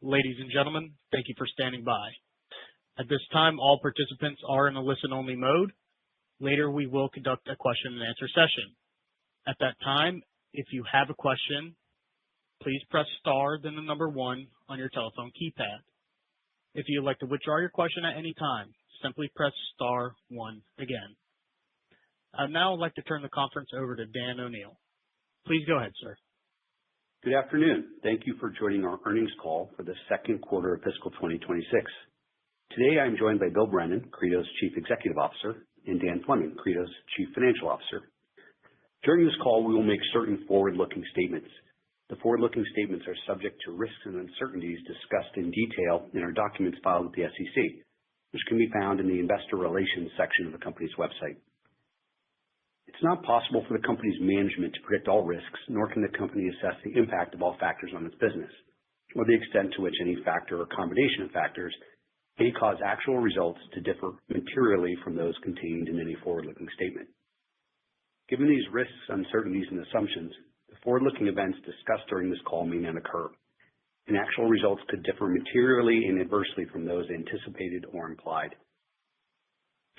Ladies and gentlemen, thank you for standing by. At this time, all participants are in a listen-only mode. Later, we will conduct a question and answer session. At that time, if you have a question, please press star, then the number 1 on your telephone keypad. If you'd like to withdraw your question at any time, simply press star 1 again. I'd now like to turn the conference over to Dan O'Neill. Please go ahead, sir. Good afternoon. Thank you for joining our earnings call for the second quarter of fiscal 2026. Today, I'm joined by Bill Brennan, Credo's Chief Executive Officer, and Dan Fleming, Credo's Chief Financial Officer. During this call, we will make certain forward-looking statements. The forward-looking statements are subject to risks and uncertainties discussed in detail in our documents filed with the SEC, which can be found in the Investor Relations section of the company's website. It's not possible for the company's management to predict all risks, nor can the company assess the impact of all factors on its business, or the extent to which any factor or combination of factors may cause actual results to differ materially from those contained in any forward-looking statement. Given these risks, uncertainties, and assumptions, the forward-looking events discussed during this call may not occur, and actual results could differ materially and adversely from those anticipated or implied.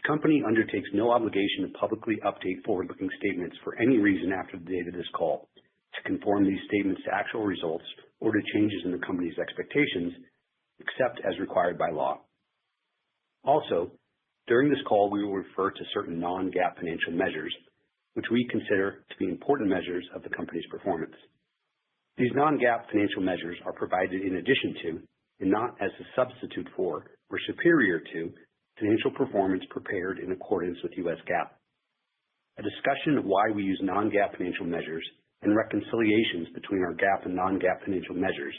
The company undertakes no obligation to publicly update forward-looking statements for any reason after the date of this call to conform these statements to actual results or to changes in the company's expectations, except as required by law. Also, during this call, we will refer to certain non-GAAP financial measures, which we consider to be important measures of the company's performance. These non-GAAP financial measures are provided in addition to, and not as a substitute for or superior to, financial performance prepared in accordance with U.S. GAAP. A discussion of why we use non-GAAP financial measures and reconciliations between our GAAP and non-GAAP financial measures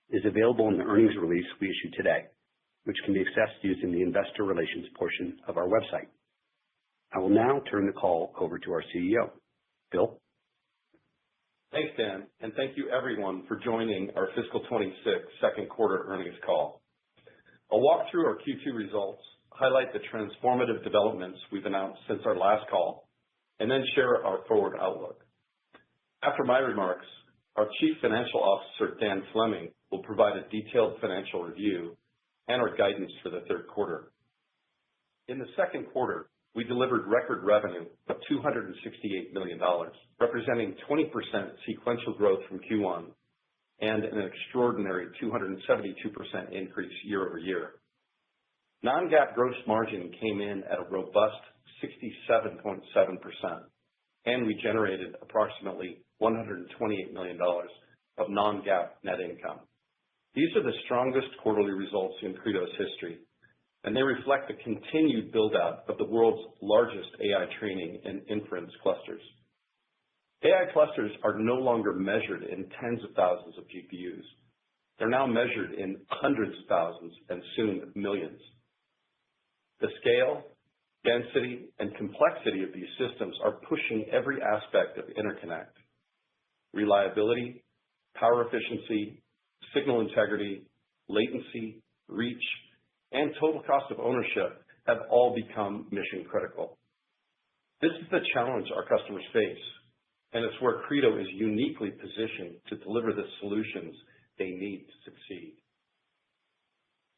is available in the earnings release we issued today, which can be accessed using the Investor Relations portion of our website. I will now turn the call over to our CEO. Bill? Thanks, Dan, and thank you everyone for joining our fiscal 26 second quarter earnings call. I'll walk through our Q2 results, highlight the transformative developments we've announced since our last call, and then share our forward outlook. After my remarks, our Chief Financial Officer, Dan Fleming, will provide a detailed financial review and our guidance for the third quarter. In the second quarter, we delivered record revenue of $268 million, representing 20% sequential growth from Q1 and an extraordinary 272% increase year over year. Non-GAAP gross margin came in at a robust 67.7%, and we generated approximately $128 million of non-GAAP net income. These are the strongest quarterly results in Credo's history, and they reflect the continued build-out of the world's largest AI training and inference clusters. AI clusters are no longer measured in tens of thousands of GPUs. They're now measured in hundreds of thousands and soon millions. The scale, density, and complexity of these systems are pushing every aspect of interconnect. Reliability, power efficiency, signal integrity, latency, reach, and total cost of ownership have all become mission critical. This is the challenge our customers face, and it's where Credo is uniquely positioned to deliver the solutions they need to succeed.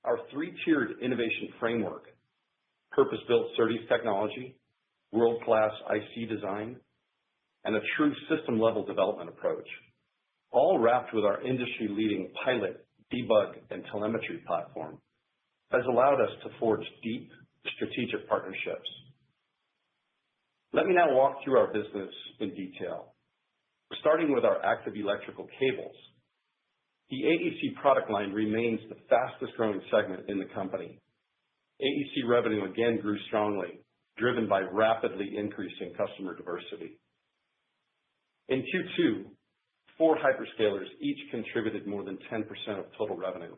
Our three-tiered innovation framework, purpose-built SerDes technology, world-class IC design, and a true system-level development approach, all wrapped with our industry-leading pilot, debug, and telemetry platform, has allowed us to forge deep strategic partnerships. Let me now walk through our business in detail. Starting with our active electrical cables, the AEC product line remains the fastest growing segment in the company. AEC revenue again grew strongly, driven by rapidly increasing customer diversity. In Q2, 4 hyperscalers each contributed more than 10% of total revenue.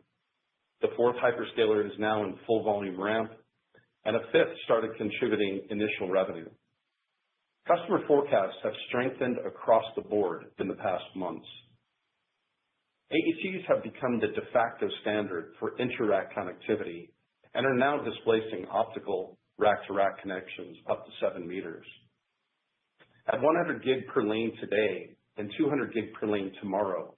The 4th hyperscaler is now in full volume ramp, and a 5th started contributing initial revenue. Customer forecasts have strengthened across the board in the past months. AECs have become the de facto standard for inter-rack connectivity and are now displacing optical rack-to-rack connections up to 7 meters. At 100 gig per lane today and 200 gig per lane tomorrow,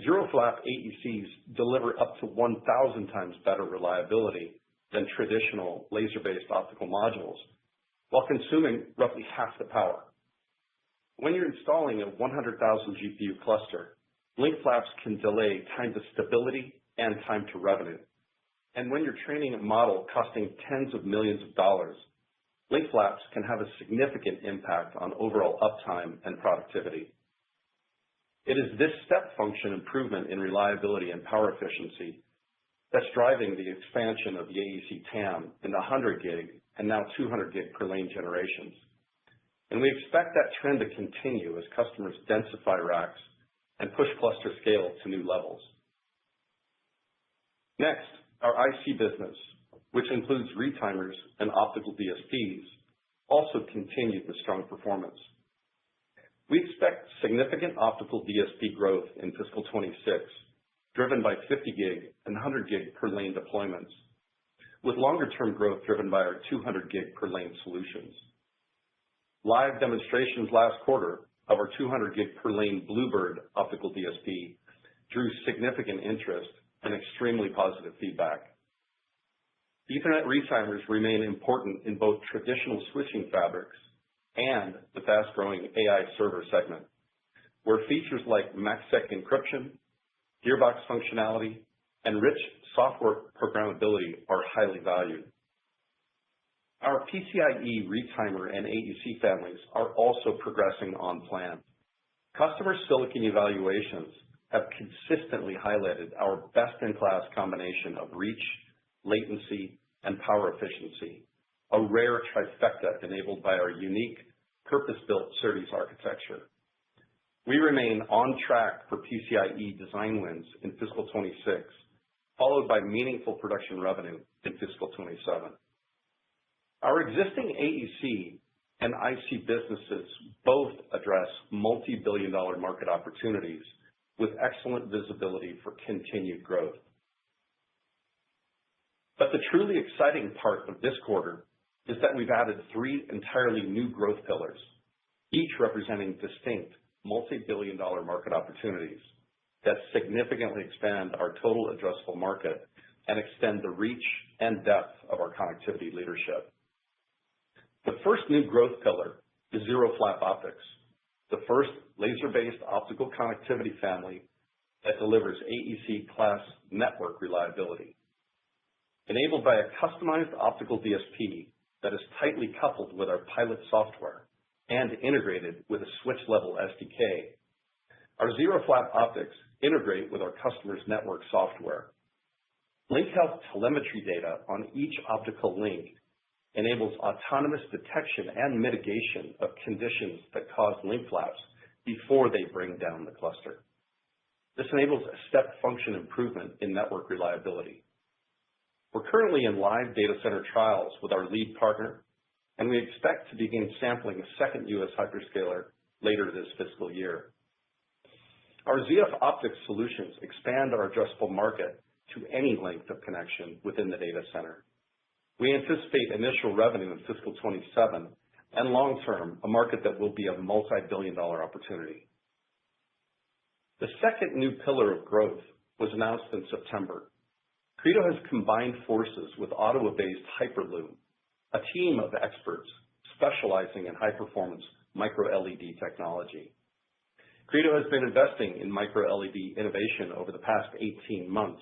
Zero-flap AECs deliver up to 1,000 times better reliability than traditional laser-based optical modules, while consuming roughly half the power. When you're installing a 100,000 GPU cluster, link flaps can delay time to stability and time to revenue. And when you're training a model costing tens of millions of dollars, link flaps can have a significant impact on overall uptime and productivity. It is this step function improvement in reliability and power efficiency that's driving the expansion of the AEC TAM in the 100 gig and now 200 gig per lane generations. And we expect that trend to continue as customers densify racks and push cluster scale to new levels. Next, our IC business, which includes retimers and optical DSPs, also continued with strong performance. We expect significant optical DSP growth in fiscal 26, driven by 50 gig and 100 gig per lane deployments, with longer-term growth driven by our 200 gig per lane solutions. Live demonstrations last quarter of our 200 gig per lane Bluebird optical DSP drew significant interest and extremely positive feedback. Ethernet retimers remain important in both traditional switching fabrics and the fast-growing AI server segment, where features like MACsec encryption, gearbox functionality, and rich software programmability are highly valued. Our PCIe retimer and AEC families are also progressing on plan. Customer silicon evaluations have consistently highlighted our best-in-class combination of reach, latency, and power efficiency, a rare trifecta enabled by our unique purpose-built SerDes architecture. We remain on track for PCIe design wins in fiscal 26, followed by meaningful production revenue in fiscal 27. Our existing AEC and IC businesses both address multi-billion-dollar market opportunities with excellent visibility for continued growth. But the truly exciting part of this quarter is that we've added 3 entirely new growth pillars, each representing distinct multi-billion-dollar market opportunities that significantly expand our total addressable market and extend the reach and depth of our connectivity leadership. The first new growth pillar is zero-flap optics, the first laser-based optical connectivity family that delivers AEC-class network reliability. Enabled by a customized optical DSP that is tightly coupled with our Pilot software and integrated with a switch-level SDK, our zero-flap optics integrate with our customers' network software. Link health telemetry data on each optical link enables autonomous detection and mitigation of conditions that cause link flaps before they bring down the cluster. This enables a step function improvement in network reliability. We're currently in live data center trials with our lead partner, and we expect to begin sampling a second U.S. hyperscaler later this fiscal year. Our ZF optics solutions expand our addressable market to any length of connection within the data center. We anticipate initial revenue in fiscal 27 and long-term, a market that will be a multi-billion-dollar opportunity. The second new pillar of growth was announced in September. Credo has combined forces with Ottawa-based Hyperloom, a team of experts specializing in high-performance micro-LED technology. Credo has been investing in micro-LED innovation over the past 18 months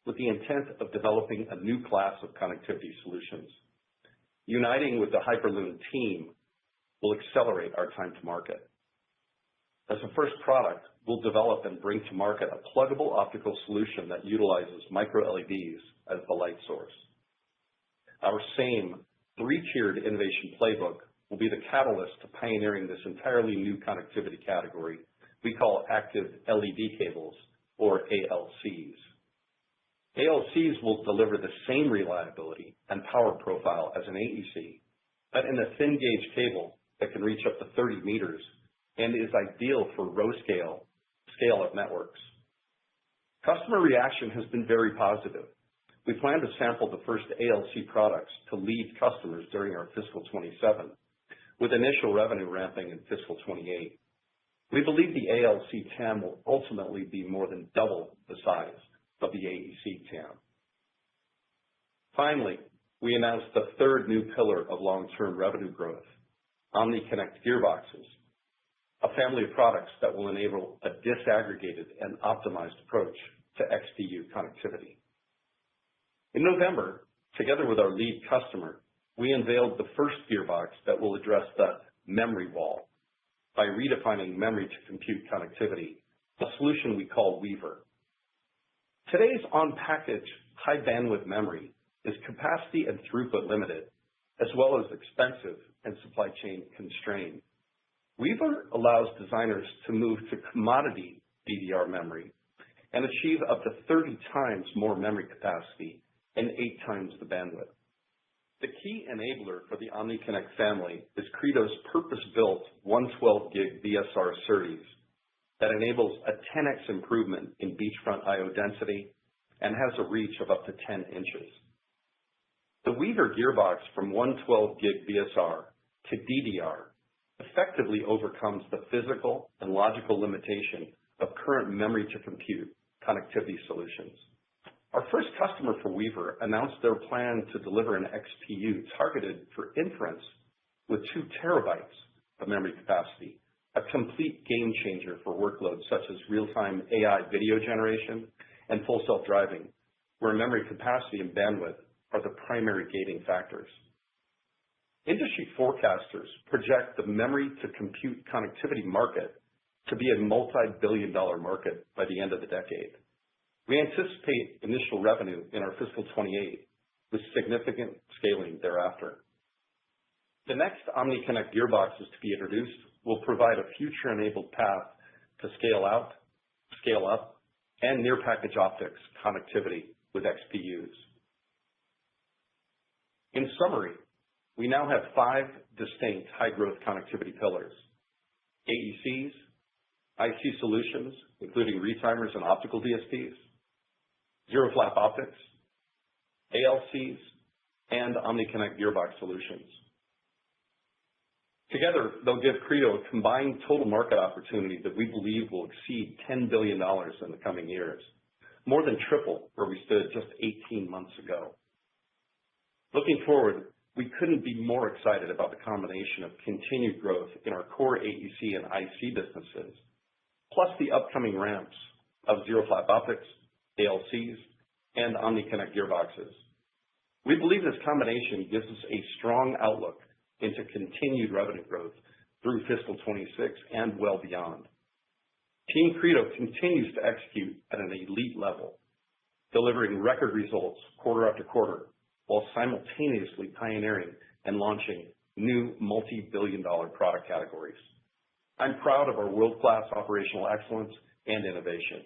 with the intent of developing a new class of connectivity solutions. Uniting with the Hyperloom team will accelerate our time to market. As a first product, we'll develop and bring to market a pluggable optical solution that utilizes micro-LEDs as the light source. Our same 3-tiered innovation playbook will be the catalyst to pioneering this entirely new connectivity category we call active LED cables, or ALCs. ALCs will deliver the same reliability and power profile as an AEC, but in a thin gauge cable that can reach up to 30 meters and is ideal for row scale of networks. Customer reaction has been very positive. We plan to sample the first ALC products to lead customers during our fiscal 27, with initial revenue ramping in fiscal 28. We believe the ALC TAM will ultimately be more than double the size of the AEC TAM. Finally, we announced the third new pillar of long-term revenue growth, OmniConnect gearboxes, a family of products that will enable a disaggregated and optimized approach to XPU connectivity. In November, together with our lead customer, we unveiled the first gearbox that will address the memory wall by redefining memory-to-compute connectivity, a solution we call Weaver. Today's on-package high-bandwidth memory is capacity and throughput limited, as well as expensive and supply chain constrained. Weaver allows designers to move to commodity DDR memory and achieve up to 30 times more memory capacity and 8 times the bandwidth. The key enabler for the OmniConnect family is Credo's purpose-built 112 gig VSR SerDes that enables a 10x improvement in beachfront I/O density and has a reach of up to 10 inches. The Weaver gearbox from 112 gig VSR to DDR effectively overcomes the physical and logical limitation of current memory-to-compute connectivity solutions. Our first customer for Weaver announced their plan to deliver an XPU targeted for inference with 2 terabytes of memory capacity, a complete game changer for workloads such as real-time AI video generation and full self-driving, where memory capacity and bandwidth are the primary gating factors. Industry forecasters project the memory-to-compute connectivity market to be a multi-billion-dollar market by the end of the decade. We anticipate initial revenue in our fiscal 28 with significant scaling thereafter. The next OmniConnect gearboxes to be introduced will provide a future-enabled path to scale out, scale up, and near-package optics connectivity with XPUs. In summary, we now have 5 distinct high-growth connectivity pillars: AECs, IC solutions, including retimers and optical DSPs, zero-flap optics, ALCs, and OmniConnect gearbox solutions. Together, they'll give Credo a combined total market opportunity that we believe will exceed $10 billion in the coming years, more than triple where we stood just 18 months ago. Looking forward, we couldn't be more excited about the combination of continued growth in our core AEC and IC businesses, plus the upcoming ramps of zero-flap optics, ALCs, and OmniConnect gearboxes. We believe this combination gives us a strong outlook into continued revenue growth through fiscal 26 and well beyond. Team Credo continues to execute at an elite level, delivering record results quarter after quarter, while simultaneously pioneering and launching new multi-billion-dollar product categories. I'm proud of our world-class operational excellence and innovation.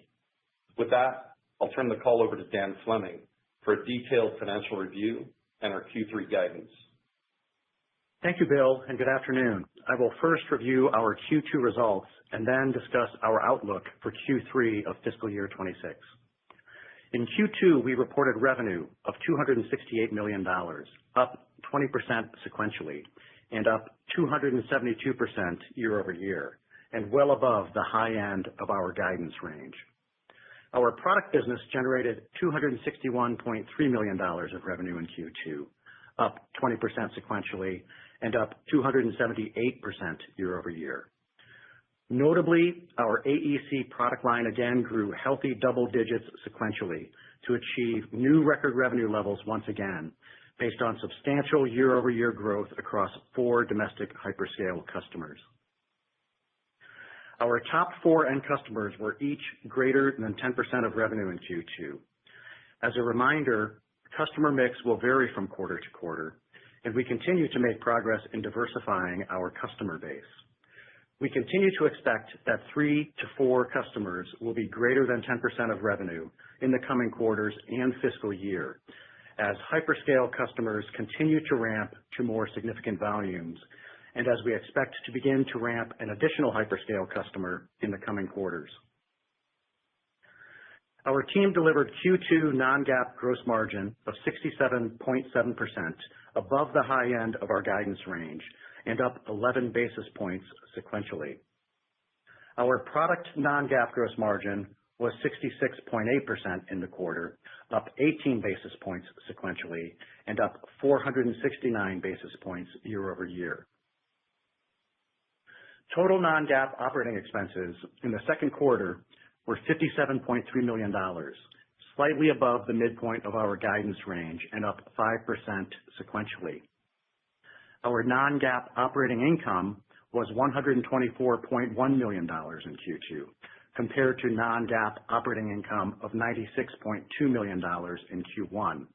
With that, I'll turn the call over to Dan Fleming for a detailed financial review and our Q3 guidance. Thank you, Bill, and good afternoon. I will first review our Q2 results and then discuss our outlook for Q3 of fiscal year 26. In Q2, we reported revenue of $268 million, up 20% sequentially, and up 272% year over year, and well above the high end of our guidance range. Our product business generated $261.3 million of revenue in Q2, up 20% sequentially, and up 278% year over year. Notably, our AEC product line again grew healthy double digits sequentially to achieve new record revenue levels once again, based on substantial year-over-year growth across 4 domestic hyperscale customers. Our top 4 end customers were each greater than 10% of revenue in Q2. As a reminder, customer mix will vary from quarter to quarter, and we continue to make progress in diversifying our customer base. We continue to expect that 3 to 4 customers will be greater than 10% of revenue in the coming quarters and fiscal year, as hyperscale customers continue to ramp to more significant volumes, and as we expect to begin to ramp an additional hyperscale customer in the coming quarters. Our team delivered Q2 non-GAAP gross margin of 67.7%, above the high end of our guidance range, and up 11 basis points sequentially. Our product non-GAAP gross margin was 66.8% in the quarter, up 18 basis points sequentially and up 469 basis points year over year. Total non-GAAP operating expenses in the second quarter were $57.3 million, slightly above the midpoint of our guidance range and up 5% sequentially. Our non-GAAP operating income was $124.1 million in Q2, compared to non-GAAP operating income of $96.2 million in Q1,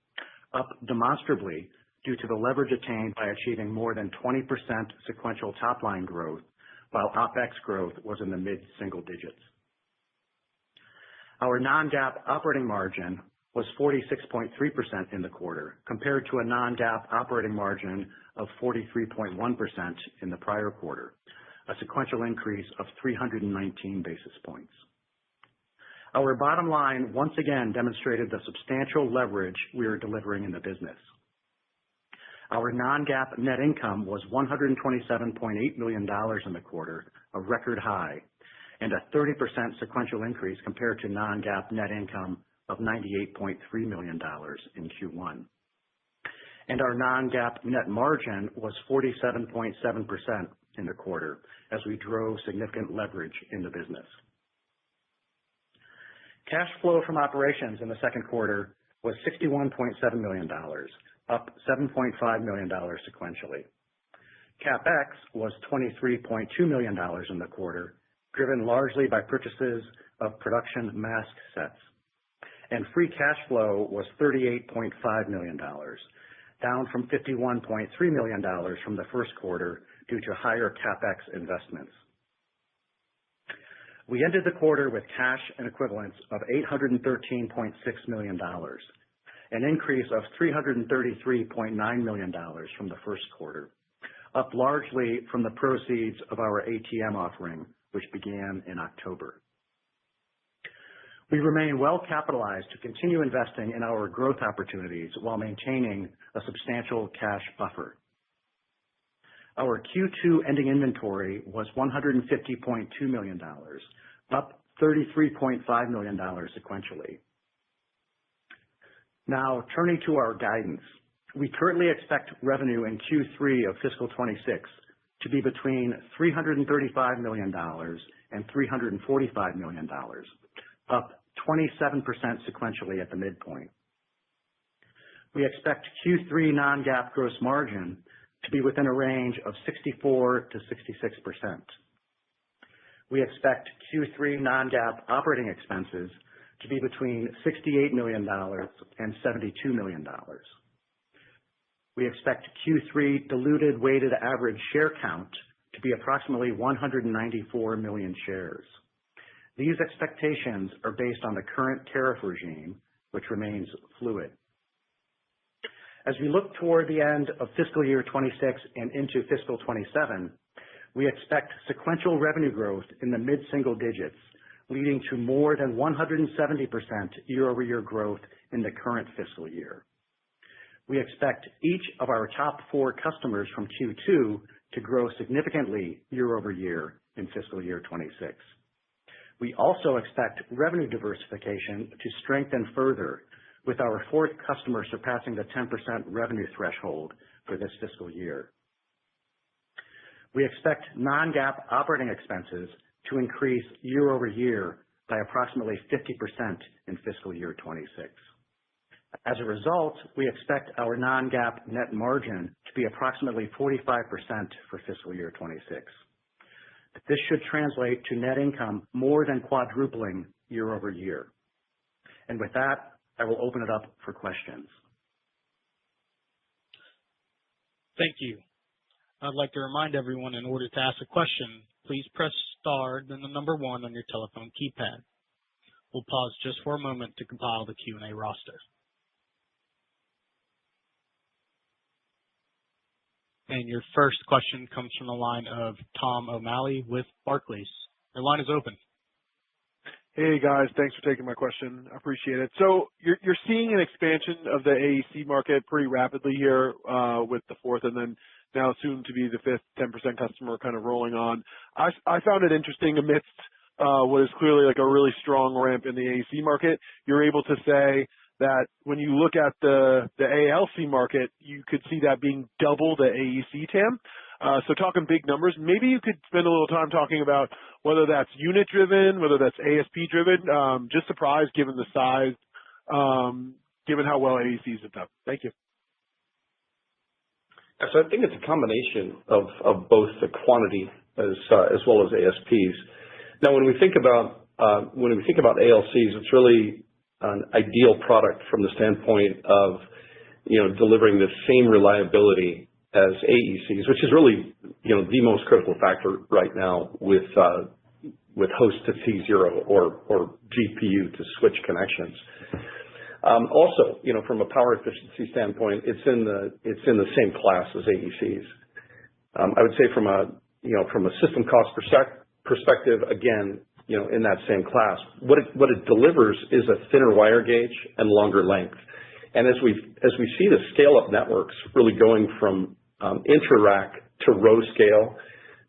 up demonstrably due to the leverage attained by achieving more than 20% sequential top-line growth, while OpEx growth was in the mid-single digits. Our non-GAAP operating margin was 46.3% in the quarter, compared to a non-GAAP operating margin of 43.1% in the prior quarter, a sequential increase of 319 basis points. Our bottom line once again demonstrated the substantial leverage we are delivering in the business. Our non-GAAP net income was $127.8 million in the quarter, a record high, and a 30% sequential increase compared to non-GAAP net income of $98.3 million in Q1. And our non-GAAP net margin was 47.7% in the quarter as we drove significant leverage in the business. Cash flow from operations in the second quarter was $61.7 million, up $7.5 million sequentially. CapEx was $23.2 million in the quarter, driven largely by purchases of production mask sets. And free cash flow was $38.5 million, down from $51.3 million from the first quarter due to higher CapEx investments. We ended the quarter with cash and equivalents of $813.6 million, an increase of $333.9 million from the first quarter, up largely from the proceeds of our ATM offering, which began in October. We remain well capitalized to continue investing in our growth opportunities while maintaining a substantial cash buffer. Our Q2 ending inventory was $150.2 million, up $33.5 million sequentially. Now, turning to our guidance, we currently expect revenue in Q3 of fiscal 26 to be between $335 million and $345 million, up 27% sequentially at the midpoint. We expect Q3 non-GAAP gross margin to be within a range of 64 to 66%. We expect Q3 non-GAAP operating expenses to be between $68 million and $72 million. We expect Q3 diluted weighted average share count to be approximately 194 million shares. These expectations are based on the current tariff regime, which remains fluid. As we look toward the end of fiscal year 26 and into fiscal 27, we expect sequential revenue growth in the mid-single digits, leading to more than 170% year-over-year growth in the current fiscal year. We expect each of our top 4 customers from Q2 to grow significantly year-over-year in fiscal year 26. We also expect revenue diversification to strengthen further, with our 4th customer surpassing the 10% revenue threshold for this fiscal year. We expect non-GAAP operating expenses to increase year-over-year by approximately 50% in fiscal year 26. As a result, we expect our non-GAAP net margin to be approximately 45% for fiscal year 26. This should translate to net income more than quadrupling year-over-year. And with that, I will open it up for questions. Thank you. I'd like to remind everyone, in order to ask a question, please press star, then the number 1 on your telephone keypad. We'll pause just for a moment to compile the Q&A roster. And your first question comes from the line of Tom O'Malley with Barclays. Your line is open. Hey guys, thanks for taking my question. I appreciate it. So you're seeing an expansion of the AEC market pretty rapidly here with the fourth and then now soon to be the fifth 10% customer kind of rolling on. I found it interesting amidst what is clearly like a really strong ramp in the AEC market. You're able to say that when you look at the ALC market, you could see that being double the AEC TAM. So talking big numbers, maybe you could spend a little time talking about whether that's unit driven, whether that's ASP driven. Just surprised given the size, given how well AECs have done. Thank you. So I think it's a combination of both the quantity as well as ASPs. Now, when we think about ALCs, it's really an ideal product from the standpoint of delivering the same reliability as AECs, which is really the most critical factor right now with host to T0 or GPU to switch connections. Also, from a power efficiency standpoint, it's in the same class as AECs. I would say from a system cost perspective, again, in that same class, what it delivers is a thinner wire gauge and longer length. And as we see the scale up networks really going from inter-rack to row scale,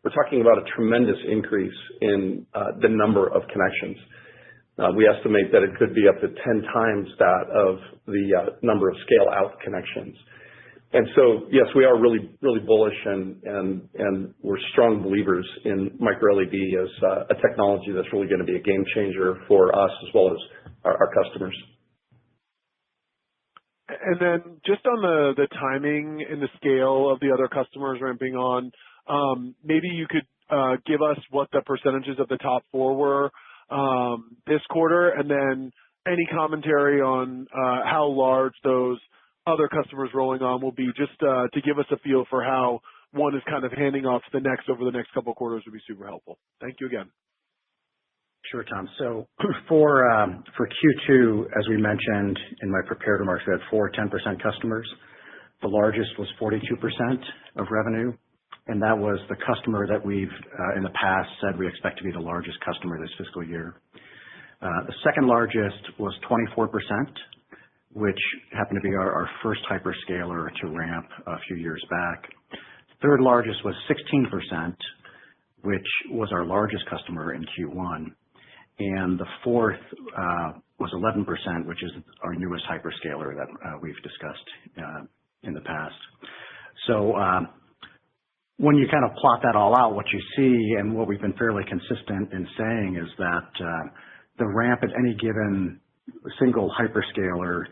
we're talking about a tremendous increase in the number of connections. We estimate that it could be up to 10 times that of the number of scale-out connections. And so, yes, we are really, really bullish, and we're strong believers in micro-LED as a technology that's really going to be a game changer for us as well as our customers. And then just on the timing and the scale of the other customers ramping on, maybe you could give us what the percentages of the top four were this quarter, and then any commentary on how large those other customers rolling on will be, just to give us a feel for how one is kind of handing off to the next over the next couple of quarters would be super helpful. Thank you again. Sure, Tom. So for Q2, as we mentioned in my prepared remarks, we had 4 10% customers. The largest was 42% of revenue, and that was the customer that we've in the past said we expect to be the largest customer this fiscal year. The second largest was 24%, which happened to be our first hyperscaler to ramp a few years back. Third largest was 16%, which was our largest customer in Q1. And the fourth was 11%, which is our newest hyperscaler that we've discussed in the past. So when you kind of plot that all out, what you see and what we've been fairly consistent in saying is that the ramp at any given single hyperscaler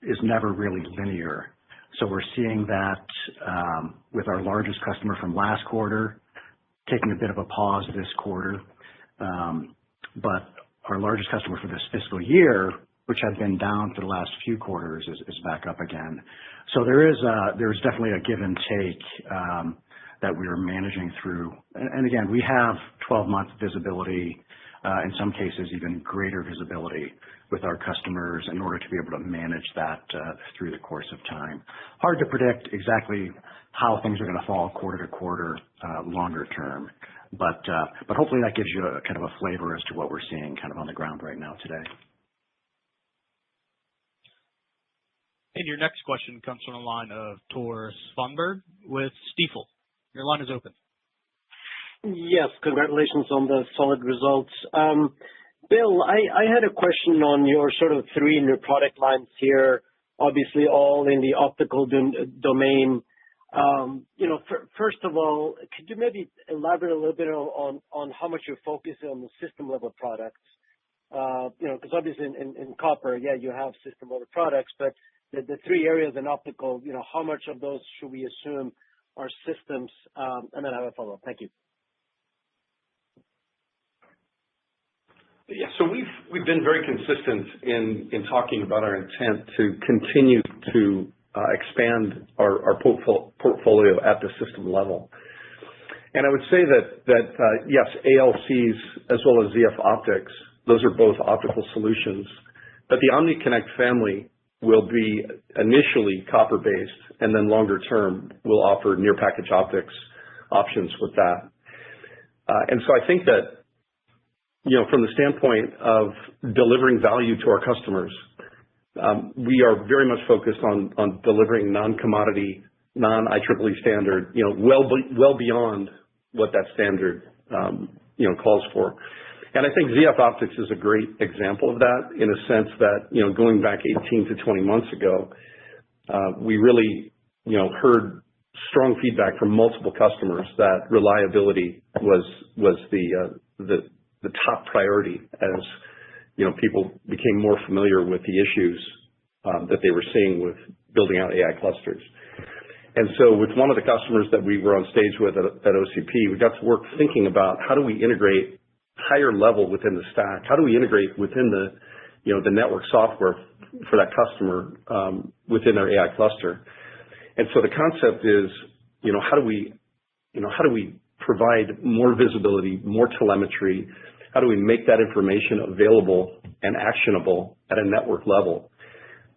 is never really linear. So we're seeing that with our largest customer from last quarter, taking a bit of a pause this quarter. But our largest customer for this fiscal year, which had been down for the last few quarters, is back up again. So there's definitely a give and take that we are managing through. And again, we have 12-month visibility, in some cases even greater visibility with our customers in order to be able to manage that through the course of time. Hard to predict exactly how things are going to fall quarter to quarter, longer term. But hopefully that gives you a kind of a flavor as to what we're seeing kind of on the ground right now today. And your next question comes from the line of Tore Svanberg with Stifel. Your line is open. Yes, congratulations on the solid results. Bill, I had a question on your sort of 3 new product lines here, obviously all in the optical domain. First of all, could you maybe elaborate a little bit on how much you're focusing on the system level products? Because obviously in copper, yeah, you have system level products, but the 3 areas in optical, how much of those should we assume are systems? And then I have a follow-up. Thank you. Yeah, so we've been very consistent in talking about our intent to continue to expand our portfolio at the system level. And I would say that yes, ALCs as well as ZF optics, those are both optical solutions. But the OmniConnect family will be initially copper-based, and then longer term will offer near package optics options with that. And so I think that from the standpoint of delivering value to our customers, we are very much focused on delivering non-commodity, non-IEEE standard, well beyond what that standard, calls for. And I think ZF Optics is a great example of that, in a sense that, going back 18 to 20 months ago, we really, heard strong feedback from multiple customers that reliability was the top priority as, people became more familiar with the issues that they were seeing with building out AI clusters. And so with one of the customers that we were on stage with at OCP, we got to work thinking about how do we integrate higher level within the stack? How do we integrate within the network software for that customer within their AI cluster? And so the concept is, how do we provide more visibility, more telemetry? How do we make that information available and actionable at a network level?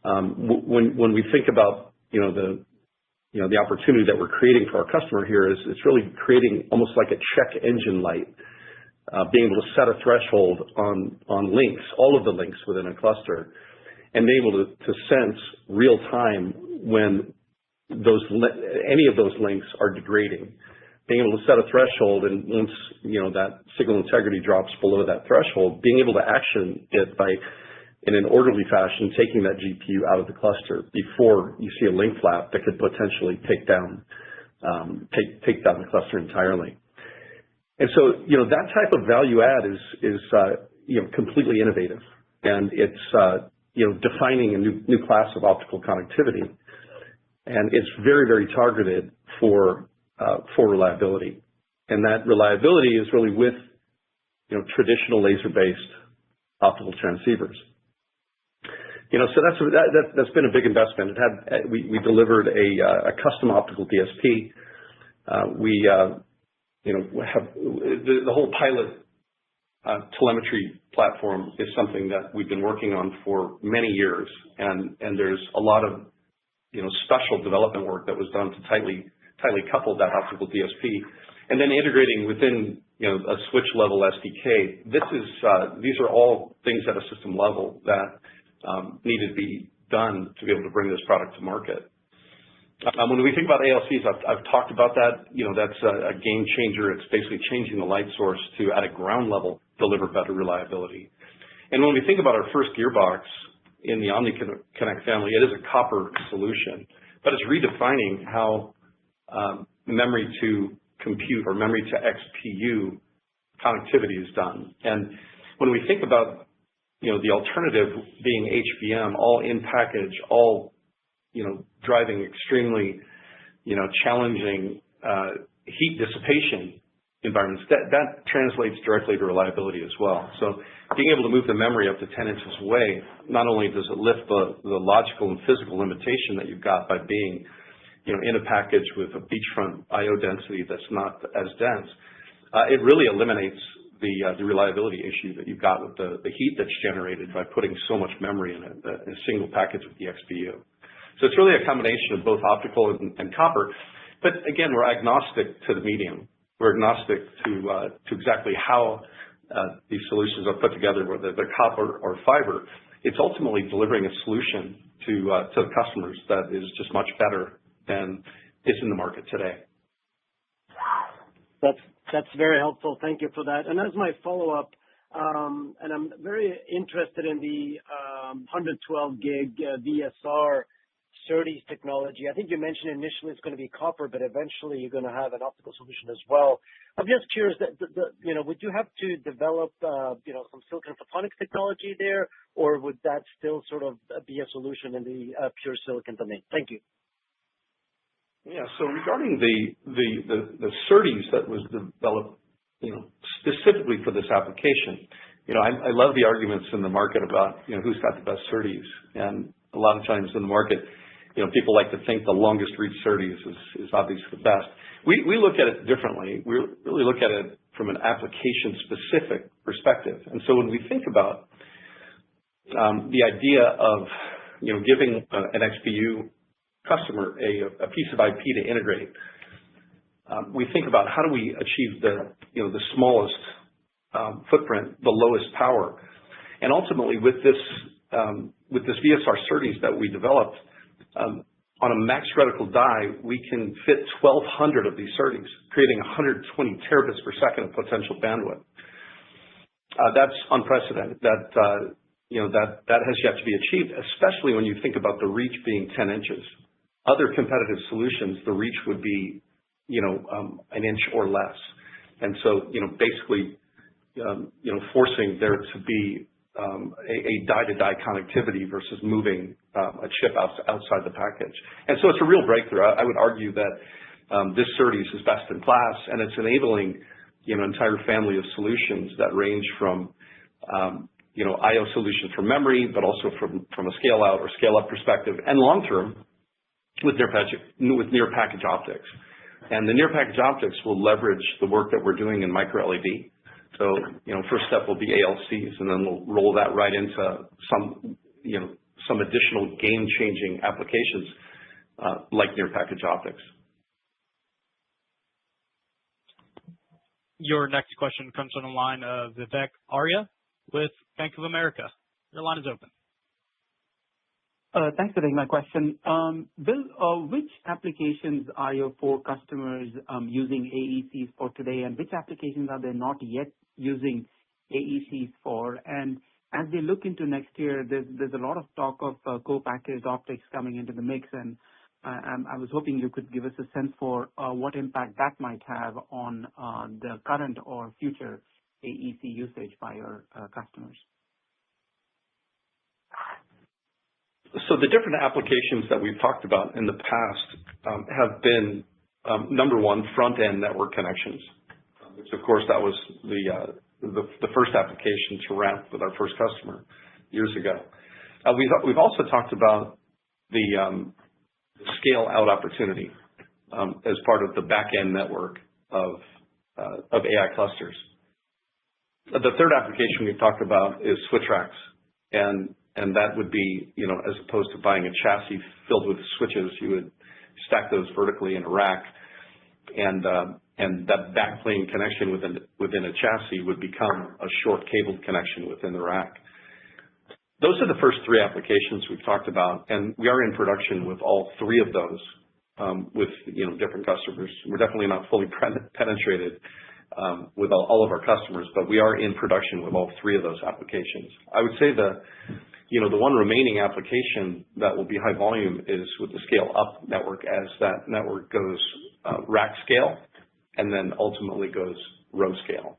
When we think about, the opportunity that we're creating for our customer here is it's really creating almost like a check engine light, being able to set a threshold on links, all of the links within a cluster, and being able to sense real time when any of those links are degrading. Being able to set a threshold, and once that signal integrity drops below that threshold, being able to action it by, in an orderly fashion, taking that GPU out of the cluster before you see a link flap that could potentially take down the cluster entirely. And so, that type of value add is completely innovative, and it's defining a new class of optical connectivity, and it's very, very targeted for reliability. And that reliability is really with traditional laser-based optical transceivers. So that's been a big investment. We delivered a custom optical DSP. We have the whole pilot telemetry platform is something that we've been working on for many years, and there's a lot of special development work that was done to tightly couple that optical DSP, and then integrating within a switch level SDK. These are all things at a system level that needed to be done to be able to bring this product to market. When we think about ALCs, I've talked about that. That's a game changer. It's basically changing the light source to, at a ground level, deliver better reliability. And when we think about our first gearbox in the OmniConnect family, it is a copper solution, but it's redefining how memory to compute or memory to XPU connectivity is done. And when we think about the alternative being HBM, all in package, all driving extremely challenging heat dissipation environments, that translates directly to reliability as well. So being able to move the memory up to 10 inches away, not only does it lift the logical and physical limitation that you've got by being in a package with a beachfront I/O density that's not as dense, it really eliminates the reliability issue that you've got with the heat that's generated by putting so much memory in a single package with the XPU. So it's really a combination of both optical and copper. But again, we're agnostic to the medium. We're agnostic to exactly how these solutions are put together, whether they're copper or fiber. It's ultimately delivering a solution to the customers that is just much better than is in the market today. That's very helpful. Thank you for that. And as my follow-up, and I'm very interested in the 112 gig VSR SerDes technology. I think you mentioned initially it's going to be copper, but eventually you're going to have an optical solution as well. I'm just curious that would you have to develop some silicon photonics technology there, or would that still sort of be a solution in the pure silicon domain? Thank you. Yeah. So regarding the SerDes that was developed, specifically for this application, I love the arguments in the market about who's got the best SerDes, and a lot of times in the market, people like to think the longest reach SerDes is obviously the best. We look at it differently. We really look at it from an application specific perspective, and so when we think about the idea of giving an XPU customer a piece of IP to integrate, we think about how do we achieve the smallest footprint, the lowest power. And ultimately, with this VSR SerDes that we developed, on a max reticle die, we can fit 1,200 of these SerDes, creating 120 terabits per second of potential bandwidth. That's unprecedented. That has yet to be achieved, especially when you think about the reach being 10 inches. Other competitive solutions, the reach would be, an inch or less. And so, basically, forcing there to be a die-to-die connectivity versus moving a chip outside the package. And so it's a real breakthrough. I would argue that this SerDes is best in class, and it's enabling an entire family of solutions that range from I/O solutions for memory, but also from a scale-out or scale-up perspective, and long-term with near package optics. And the near package optics will leverage the work that we're doing in micro LED. So, first step will be ALCs, and then we'll roll that right into some additional game-changing applications like near package optics. Your next question comes from the line of Vivek Arya with Bank of America. Your line is open. Thanks for taking my question. Bill, which applications are your 4 customers using AECs for today, and which applications are they not yet using AECs for? And as they look into next year, there's a lot of talk of co-packaged optics coming into the mix, and I was hoping you could give us a sense for what impact that might have on the current or future AEC usage by your customers. So the different applications that we've talked about in the past have been, number one, front-end network connections, which of course that was the first application to ramp with our first customer years ago. We've also talked about the scale-out opportunity as part of the back-end network of AI clusters. The third application we've talked about is switch racks, and that would be, as opposed to buying a chassis filled with switches, you would stack those vertically in a rack, and that backplane connection within a chassis would become a short cabled connection within the rack. Those are the first 3 applications we've talked about, and we are in production with all 3 of those with different customers. We're definitely not fully penetrated with all of our customers, but we are in production with all 3 of those applications. I would say the one remaining application that will be high volume is with the scale-up network, as that network goes rack scale and then ultimately goes row scale,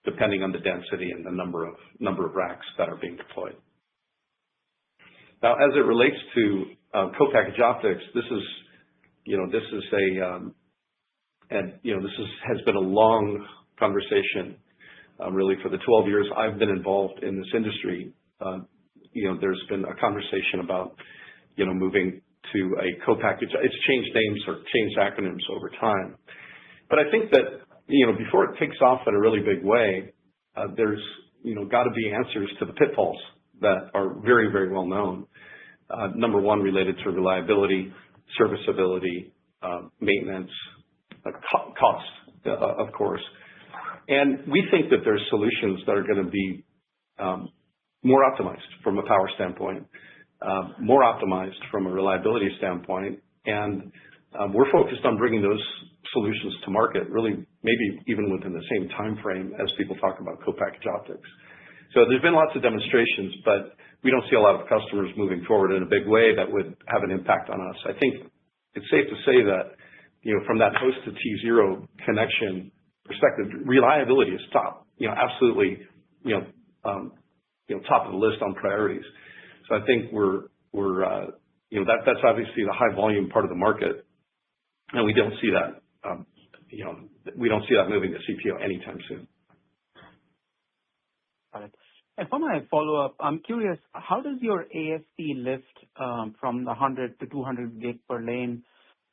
depending on the density and the number of racks that are being deployed. Now, as it relates to co-packaged optics, this has been a long conversation, really, for the 12 years I've been involved in this industry. There's been a conversation about, moving to a co-package. It's changed names or changed acronyms over time. But I think that, before it takes off in a really big way, there's, got to be answers to the pitfalls that are very, very well known. Number one, related to reliability, serviceability, maintenance, cost, of course. And we think that there's solutions that are going to be more optimized from a power standpoint, more optimized from a reliability standpoint, and we're focused on bringing those solutions to market, really maybe even within the same time frame as people talk about co-packaged optics. So there's been lots of demonstrations, but we don't see a lot of customers moving forward in a big way that would have an impact on us. I think it's safe to say that, from that host to T0 connection perspective, reliability is top, absolutely, top of the list on priorities. So I think that's obviously the high volume part of the market, and we don't see that, moving to CPO anytime soon. Got it. And for my follow-up, I'm curious, how does your ASP lift from the 100 to 200 gig per lane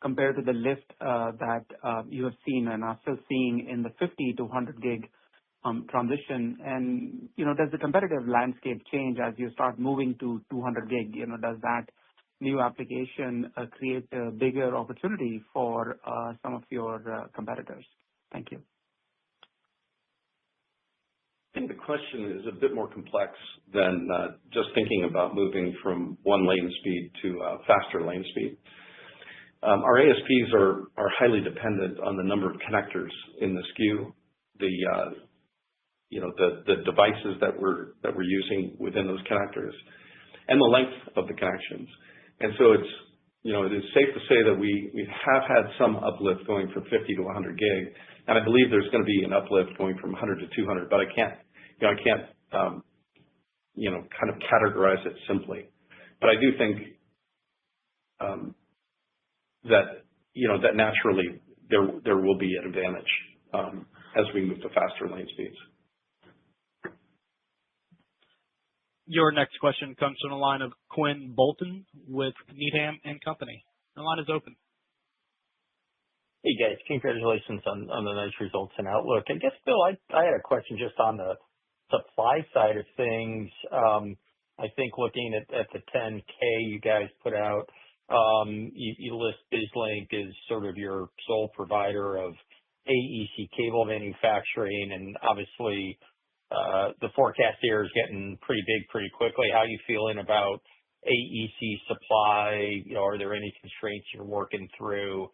compared to the lift that you have seen and are still seeing in the 50 to 100 gig transition? And, does the competitive landscape change as you start moving to 200 gig? Does that new application create a bigger opportunity for some of your competitors? Thank you. I think the question is a bit more complex than just thinking about moving from one lane speed to faster lane speed. Our ASPs are highly dependent on the number of connectors in the SKU, the devices that we're using within those connectors, and the length of the connections. And so it is safe to say that we have had some uplift going from 50 to 100 gig, and I believe there's going to be an uplift going from 100 to 200, but I can't kind of categorize it simply. But I do think that naturally there will be an advantage as we move to faster lane speeds. Your next question comes from the line of Quinn Bolton with Needham & Company. The line is open. Hey guys, congratulations on the nice results and outlook. I guess, Bill, I had a question just on the supply side of things. I think looking at the 10K you guys put out, you list BizLink as sort of your sole provider of AEC cable manufacturing, and obviously the forecast here is getting pretty big pretty quickly. How are you feeling about AEC supply? Are there any constraints you're working through?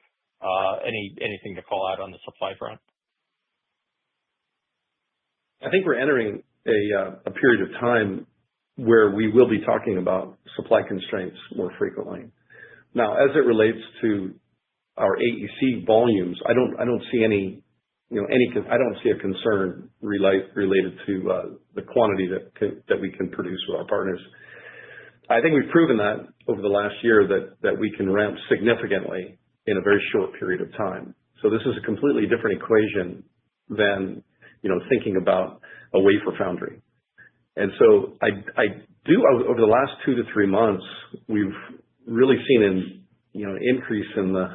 Anything to call out on the supply front? I think we're entering a period of time where we will be talking about supply constraints more frequently. Now, as it relates to our AEC volumes, I don't see I don't see a concern related to the quantity that we can produce with our partners. I think we've proven that over the last year that we can ramp significantly in a very short period of time. So this is a completely different equation than thinking about a wafer foundry. And so I do over the last 2 to 3 months, we've really seen an increase in the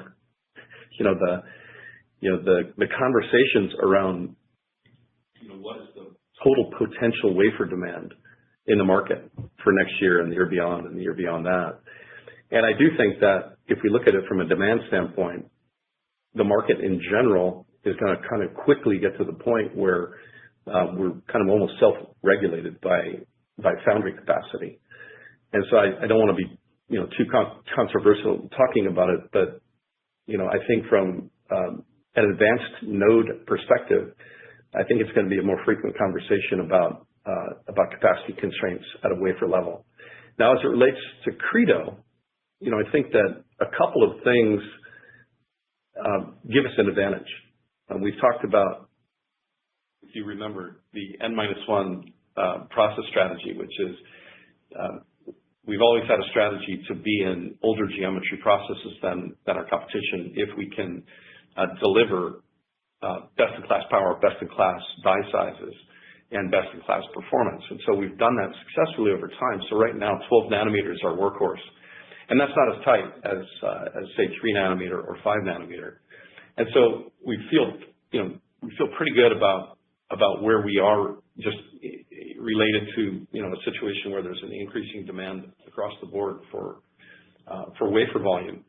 conversations around what is the total potential wafer demand in the market for next year and the year beyond and the year beyond that. And I do think that if we look at it from a demand standpoint, the market in general is going to kind of quickly get to the point where we're kind of almost self-regulated by foundry capacity. And so I don't want to be too controversial talking about it, but I think from an advanced node perspective, I think it's going to be a more frequent conversation about capacity constraints at a wafer level. Now, as it relates to Credo, I think that a couple of things give us an advantage. We've talked about, if you remember, the N-1 process strategy, which is we've always had a strategy to be in older geometry processes than our competition if we can deliver best-in-class power, best-in-class die sizes, and best-in-class performance. And so we've done that successfully over time. So right now, 12 nanometers are our workhorse. And that's not as tight as say, 3 nanometer or 5 nanometer. And so we feel pretty good about where we are just related to, a situation where there's an increasing demand across the board for wafer volume.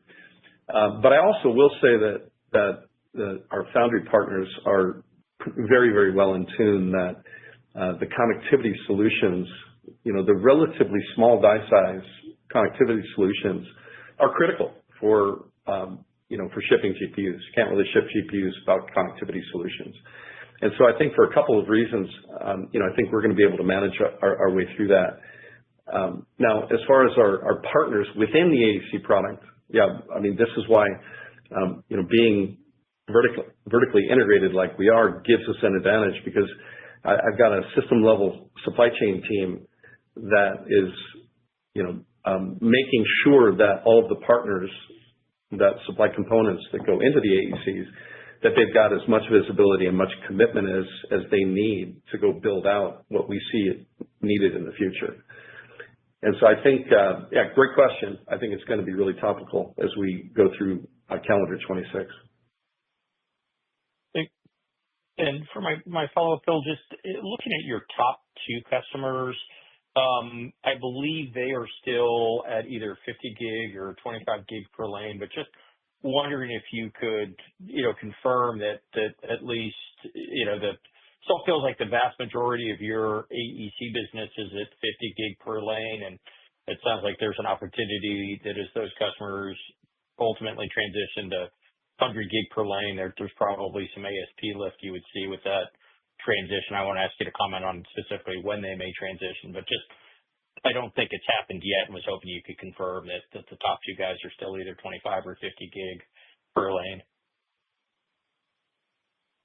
But I also will say that our foundry partners are very, very well in tune that the connectivity solutions, the relatively small die size connectivity solutions are critical for shipping GPUs. You can't really ship GPUs without connectivity solutions. And so I think for a couple of reasons, I think we're going to be able to manage our way through that. Now, as far as our partners within the AEC product, this is why, being vertically integrated like we are gives us an advantage, because I've got a system level supply chain team that is, making sure that all of the partners that supply components that go into the AECs, that they've got as much visibility and much commitment as they need to go build out what we see needed in the future. And so I think, great question. I think it's going to be really topical as we go through calendar 26. And for my follow-up, Bill, just looking at your top 2 customers, I believe they are still at either 50 gig or 25 gig per lane, but just wondering if you could, confirm that at least, the still feels like the vast majority of your AEC business is at 50 gig per lane, and it sounds like there's an opportunity that as those customers ultimately transition to 100 gig per lane, there's probably some ASP lift you would see with that transition. I want to ask you to comment on specifically when they may transition, but just I don't think it's happened yet and was hoping you could confirm that the top two guys are still either 25 or 50 gig per lane.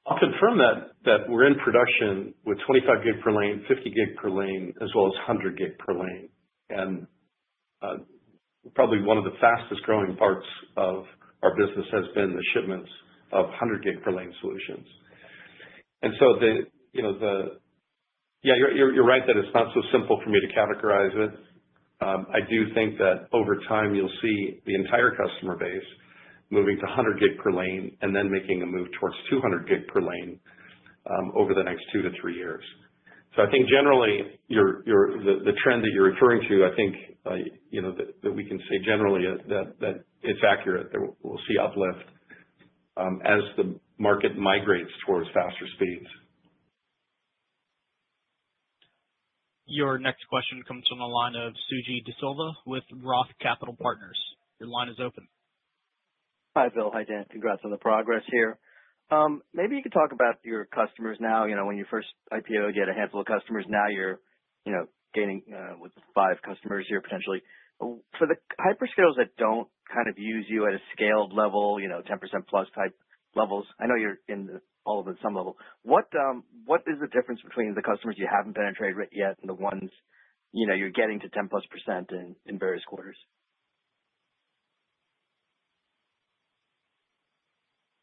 I'll confirm that we're in production with 25 gig per lane, 50 gig per lane, as well as 100 gig per lane. And probably one of the fastest growing parts of our business has been the shipments of 100 gig per lane solutions. And so you're right that it's not so simple for me to categorize it. I do think that over time you'll see the entire customer base moving to 100 gig per lane and then making a move towards 200 gig per lane over the next 2 to 3 years. So I think generally the trend that you're referring to, I think that we can say generally that it's accurate. That we'll see uplift as the market migrates towards faster speeds. Your next question comes from the line of Suji DeSilva with Roth Capital Partners. Your line is open. Hi, Bill. Hi, Dan. Congrats on the progress here. Maybe you could talk about your customers now. When you first IPO'd, you had a handful of customers. Now you're, gaining with 5 customers here potentially. For the hyperscalers that don't kind of use you at a scaled level, 10% plus type levels, I know you're in all of them at some level. What is the difference between the customers you haven't penetrated yet and the ones, you're getting to 10+% in various quarters?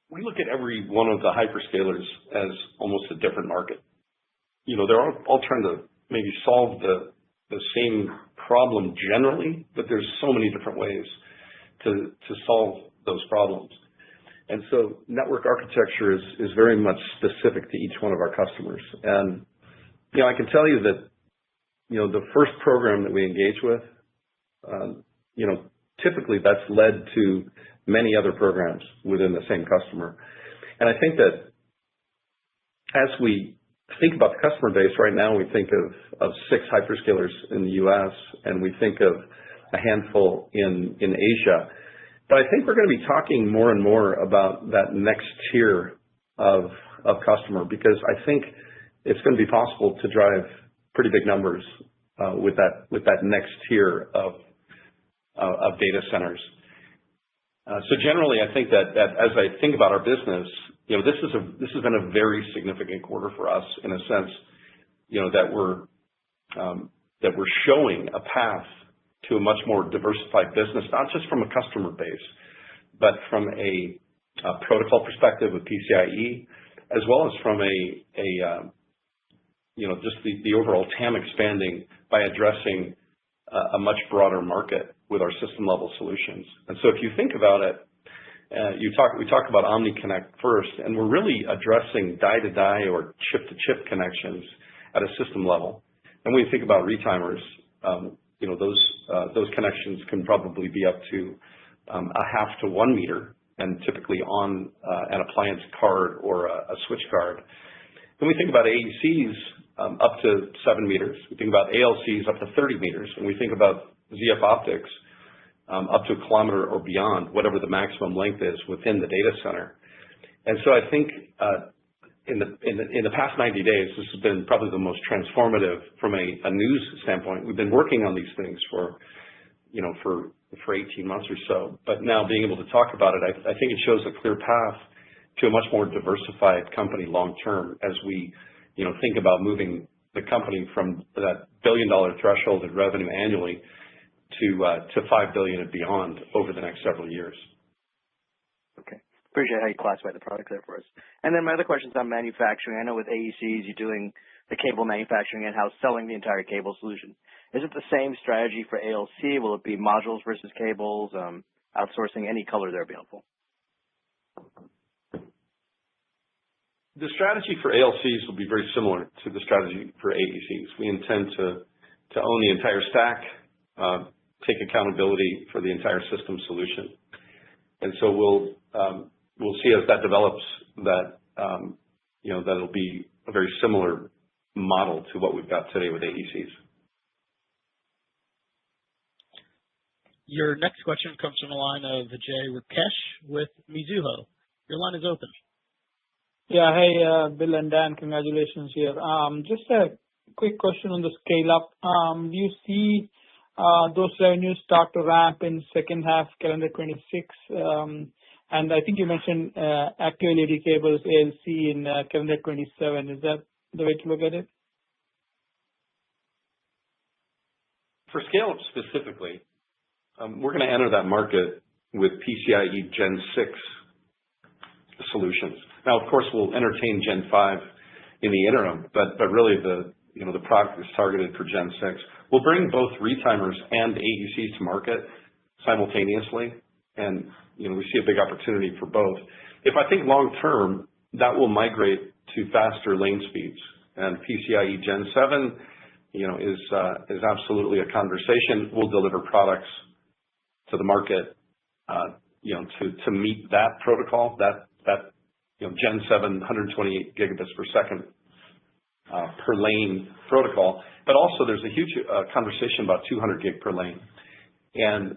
We look at every one of the hyperscalers as almost a different market. They're all trying to maybe solve the same problem generally, but there's so many different ways to solve those problems. And so network architecture is very much specific to each one of our customers. And, I can tell you that, the first program that we engage with, typically that's led to many other programs within the same customer. And I think that as we think about the customer base right now, we think of 6 hyperscalers in the U.S. and we think of a handful in Asia. But I think we're going to be talking more and more about that next tier of customer, because I think it's going to be possible to drive pretty big numbers with that next tier of data centers. So generally, I think that as I think about our business, this has been a very significant quarter for us in a sense, that we're showing a path to a much more diversified business, not just from a customer base, but from a protocol perspective with PCIe, as well as from just the overall TAM expanding by addressing a much broader market with our system level solutions. And so if you think about it, we talk about OmniConnect first, and we're really addressing die-to-die or chip-to-chip connections at a system level. And when you think about retimers, those connections can probably be up to a half to 1 meter, and typically on an appliance card or a switch card. When we think about AECs, up to 7 meters. We think about ALCs up to 30 meters. And we think about ZF optics, up to 1 kilometer or beyond, whatever the maximum length is within the data center. And so I think in the past 90 days, this has been probably the most transformative from a news standpoint. We've been working on these things for 18 months or so, but now being able to talk about it, I think it shows a clear path to a much more diversified company long term as we think about moving the company from that $1 billion threshold in revenue annually to $5 billion and beyond over the next several years. Okay. Appreciate how you classify the product there for us. And then my other question is on manufacturing. I know with AECs, you're doing the cable manufacturing in-house, selling the entire cable solution. Is it the same strategy for ALC? Will it be modules versus cables, outsourcing? Any color there would be helpful. The strategy for ALCs will be very similar to the strategy for AECs. We intend to own the entire stack, take accountability for the entire system solution. And so we'll see as that develops that, that'll be a very similar model to what we've got today with AECs. Your next question comes from the line of Vijay Rakesh with Mizuho. Your line is open. Yeah. Hey, Bill and Dan, congratulations here. Just a quick question on the scale-up. Do you see those revenues start to ramp in second half calendar 26? And I think you mentioned active LED cables, ALC in calendar 27. Is that the way to look at it? For scale-up specifically, we're going to enter that market with PCIe Gen 6 solutions. Now, of course, we'll entertain Gen 5 in the interim, but really the product is targeted for Gen 6. We'll bring both retimers and AECs to market simultaneously, and we see a big opportunity for both. If I think long term, that will migrate to faster lane speeds, and PCIe Gen 7, is absolutely a conversation. We'll deliver products to the market, to meet that protocol, that Gen 7, 128 gigabits per second per lane protocol. But also there's a huge conversation about 200 gig per lane. And,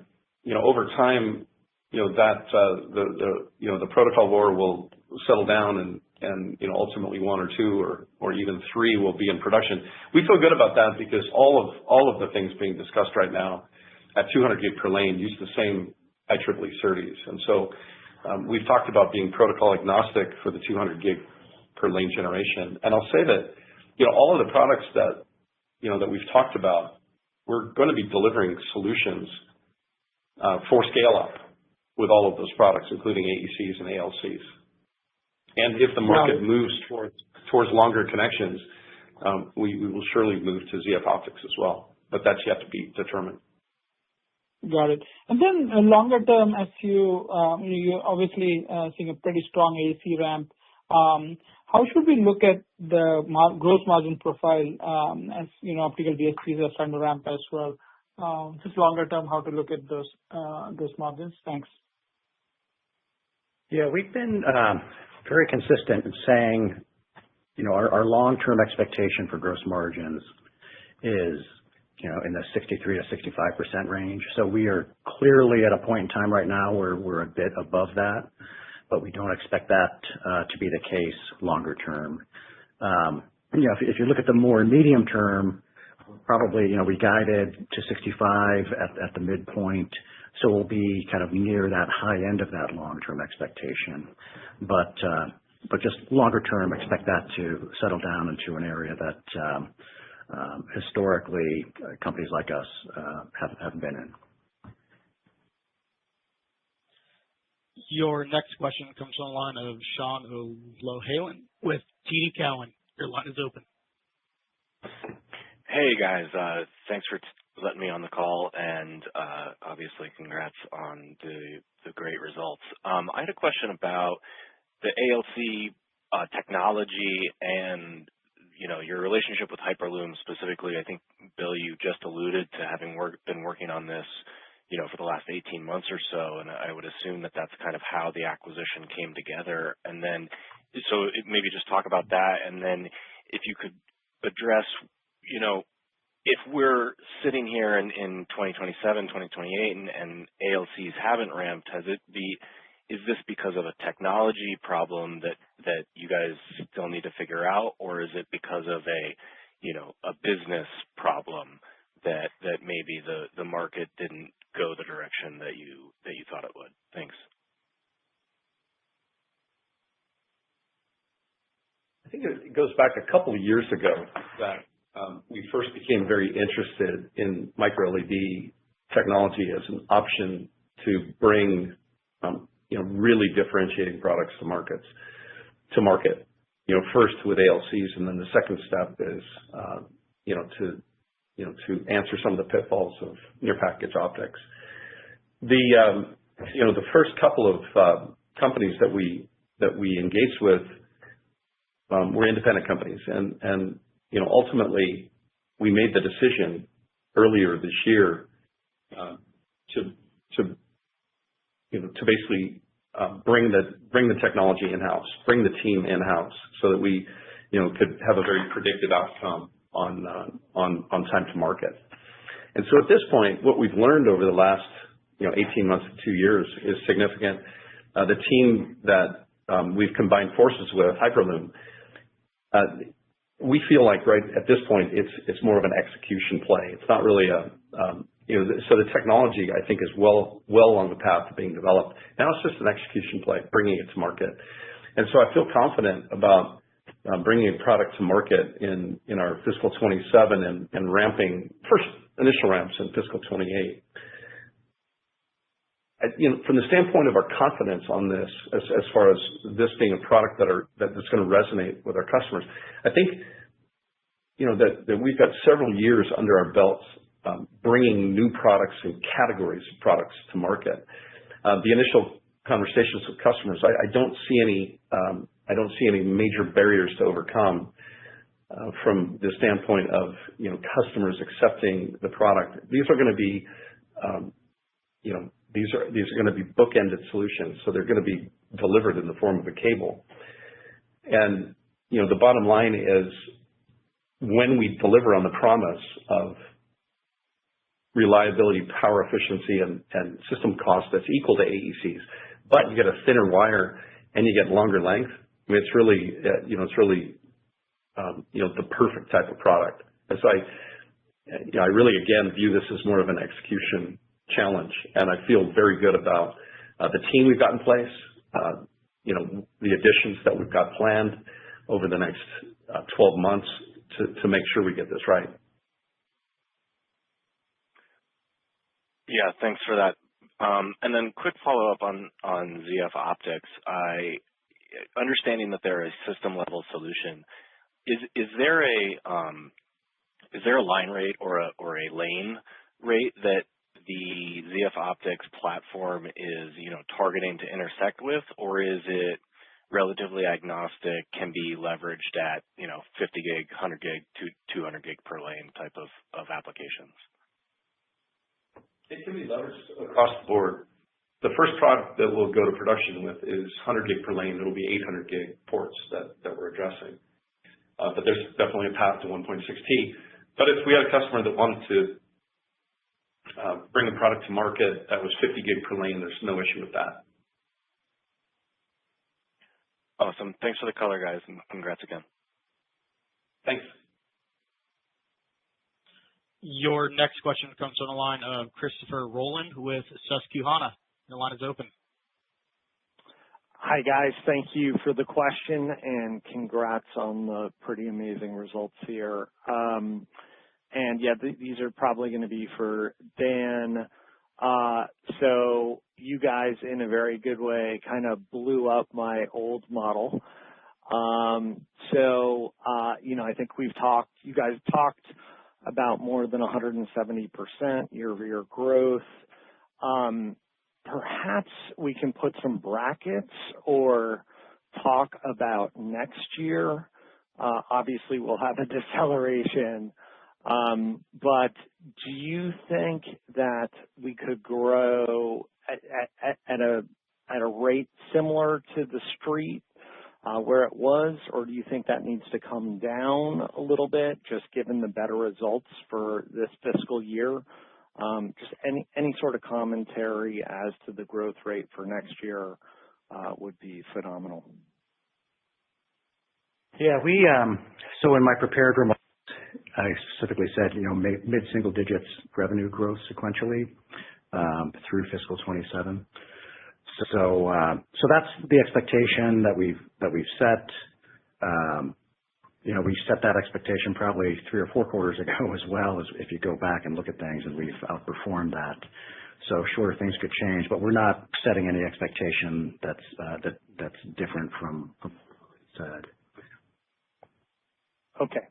over time, the protocol war will settle down and ultimately one or two or even three will be in production. We feel good about that because all of the things being discussed right now at 200 gig per lane use the same IEEE SerDes. And so we've talked about being protocol agnostic for the 200 gig per lane generation. And I'll say that, all of the products that we've talked about, we're going to be delivering solutions for scale up with all of those products, including AECs and ALCs. And if the market moves towards longer connections, we will surely move to ZF optics as well, but that's yet to be determined. Got it. And then longer term, as you're obviously seeing a pretty strong AC ramp, how should we look at the gross margin profile as optical DSPs are starting to ramp as well? Just longer term, how to look at those margins? Thanks. Yeah, we've been very consistent in saying, our long-term expectation for gross margins is, in the 63 to 65% range. So we are clearly at a point in time right now where we're a bit above that, but we don't expect that to be the case longer term. If you look at the more medium term, probably, we guided to 65 at the midpoint. So we'll be kind of near that high end of that long-term expectation. But just longer term, expect that to settle down into an area that historically companies like us have been in. Your next question comes from the line of Sean O'Lohan with TD Cowen. Your line is open. Hey guys, thanks for letting me on the call, and obviously congrats on the great results. I had a question about the ALC technology and your relationship with Hyperloom specifically. I think, Bill, you just alluded to having been working on this, for the last 18 months or so, and I would assume that that's kind of how the acquisition came together. And then, so maybe just talk about that, and then if you could address, if we're sitting here in 2027, 2028, and ALCs haven't ramped, is this because of a technology problem that you guys still need to figure out, or is it because of a business problem that maybe the market didn't go the direction that you thought it would? Thanks. I think it goes back a couple of years ago that we first became very interested in micro LED technology as an option to bring really differentiating products to market. First with ALCs, and then the second step is to answer some of the pitfalls of near package optics. The first couple of companies that we engaged with were independent companies, and ultimately we made the decision earlier this year to basically bring the technology in-house, bring the team in-house, so that we could have a very predictive outcome on time to market. And so at this point, what we've learned over the last 18 months to 2 years is significant. The team that we've combined forces with, Hyperloom, we feel like right at this point it's more of an execution play. It's not really so the technology I think is well along the path of being developed. Now it's just an execution play, bringing it to market. And so I feel confident about bringing a product to market in our fiscal 27 and ramping first initial ramps in fiscal 28. From the standpoint of our confidence on this, as far as this being a product that's going to resonate with our customers, I think that we've got several years under our belts bringing new products and categories of products to market. The initial conversations with customers, I don't see any major barriers to overcome from the standpoint of customers accepting the product. These are going to be these are going to be bookended solutions, so they're going to be delivered in the form of a cable. And the bottom line is, when we deliver on the promise of reliability, power efficiency, and system cost that's equal to AECs, but you get a thinner wire and you get longer length, I mean, it's really the perfect type of product. And so I really again view this as more of an execution challenge, and I feel very good about the team we've got in place, the additions that we've got planned over the next 12 months to make sure we get this right. Yeah, thanks for that. And then quick follow-up on ZF Optics. Understanding that they're a system-level solution, is there a line rate or a lane rate that the ZF Optics platform is targeting to intersect with, or is it relatively agnostic, can be leveraged at 50 gig, 100 gig, 200 gig per lane type of applications? It can be leveraged across the board. The first product that we'll go to production with is 100 gig per lane. It'll be 800 gig ports that we're addressing. But there's definitely a path to 1.6T. But if we had a customer that wanted to bring a product to market that was 50 gig per lane, there's no issue with that. Awesome. Thanks for the color, guys, and congrats again. Thanks. Your next question comes on the line of Christopher Rowland with Susquehanna. Your line is open. Hi, guys. Thank you for the question, and congrats on the pretty amazing results here. And yeah, these are probably going to be for Dan. So you guys, in a very good way, kind of blew up my old model. I think you guys talked about more than 170% year-over-year growth. Perhaps we can put some brackets or talk about next year. Obviously, we'll have a deceleration. But do you think that we could grow at a rate similar to the street where it was, or do you think that needs to come down a little bit, just given the better results for this fiscal year? Just any sort of commentary as to the growth rate for next year would be phenomenal. Yeah, so in my prepared remarks, I specifically said, mid-single digits revenue growth sequentially through fiscal 27. So that's the expectation that we've set. We set that expectation probably 3 or 4 quarters ago as well, as if you go back and look at things, and we've outperformed that. So sure, things could change, but we're not setting any expectation that's different from what we said. Okay.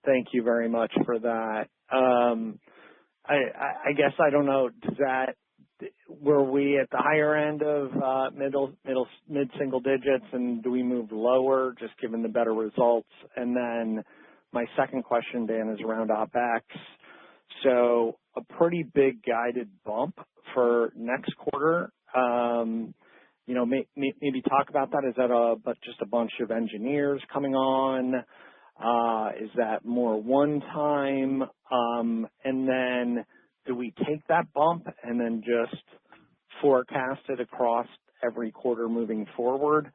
Thank you very much for that. I guess I don't know. Were we at the higher end of mid-single digits, and do we move lower just given the better results? And then my second question, Dan, is around OpEx. So a pretty big guided bump for next quarter. maybe talk about that. Is that just a bunch of engineers coming on? Is that more one time? And then do we take that bump and then just forecast it across every quarter moving forward?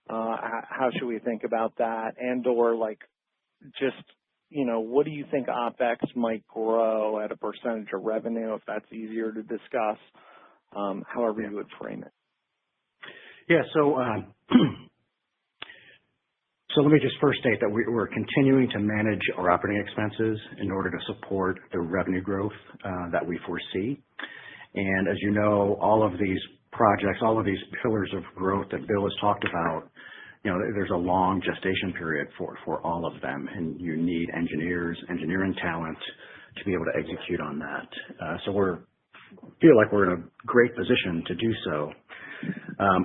How should we think about that? And or like just, what do you think OpEx might grow at a percentage of revenue, if that's easier to discuss, however you would frame it? Yeah, so let me just first state that we're continuing to manage our operating expenses in order to support the revenue growth that we foresee. And as you know, all of these projects, all of these pillars of growth that Bill has talked about, there's a long gestation period for all of them, and you need engineering talent to be able to execute on that. So feel like we're in a great position to do so.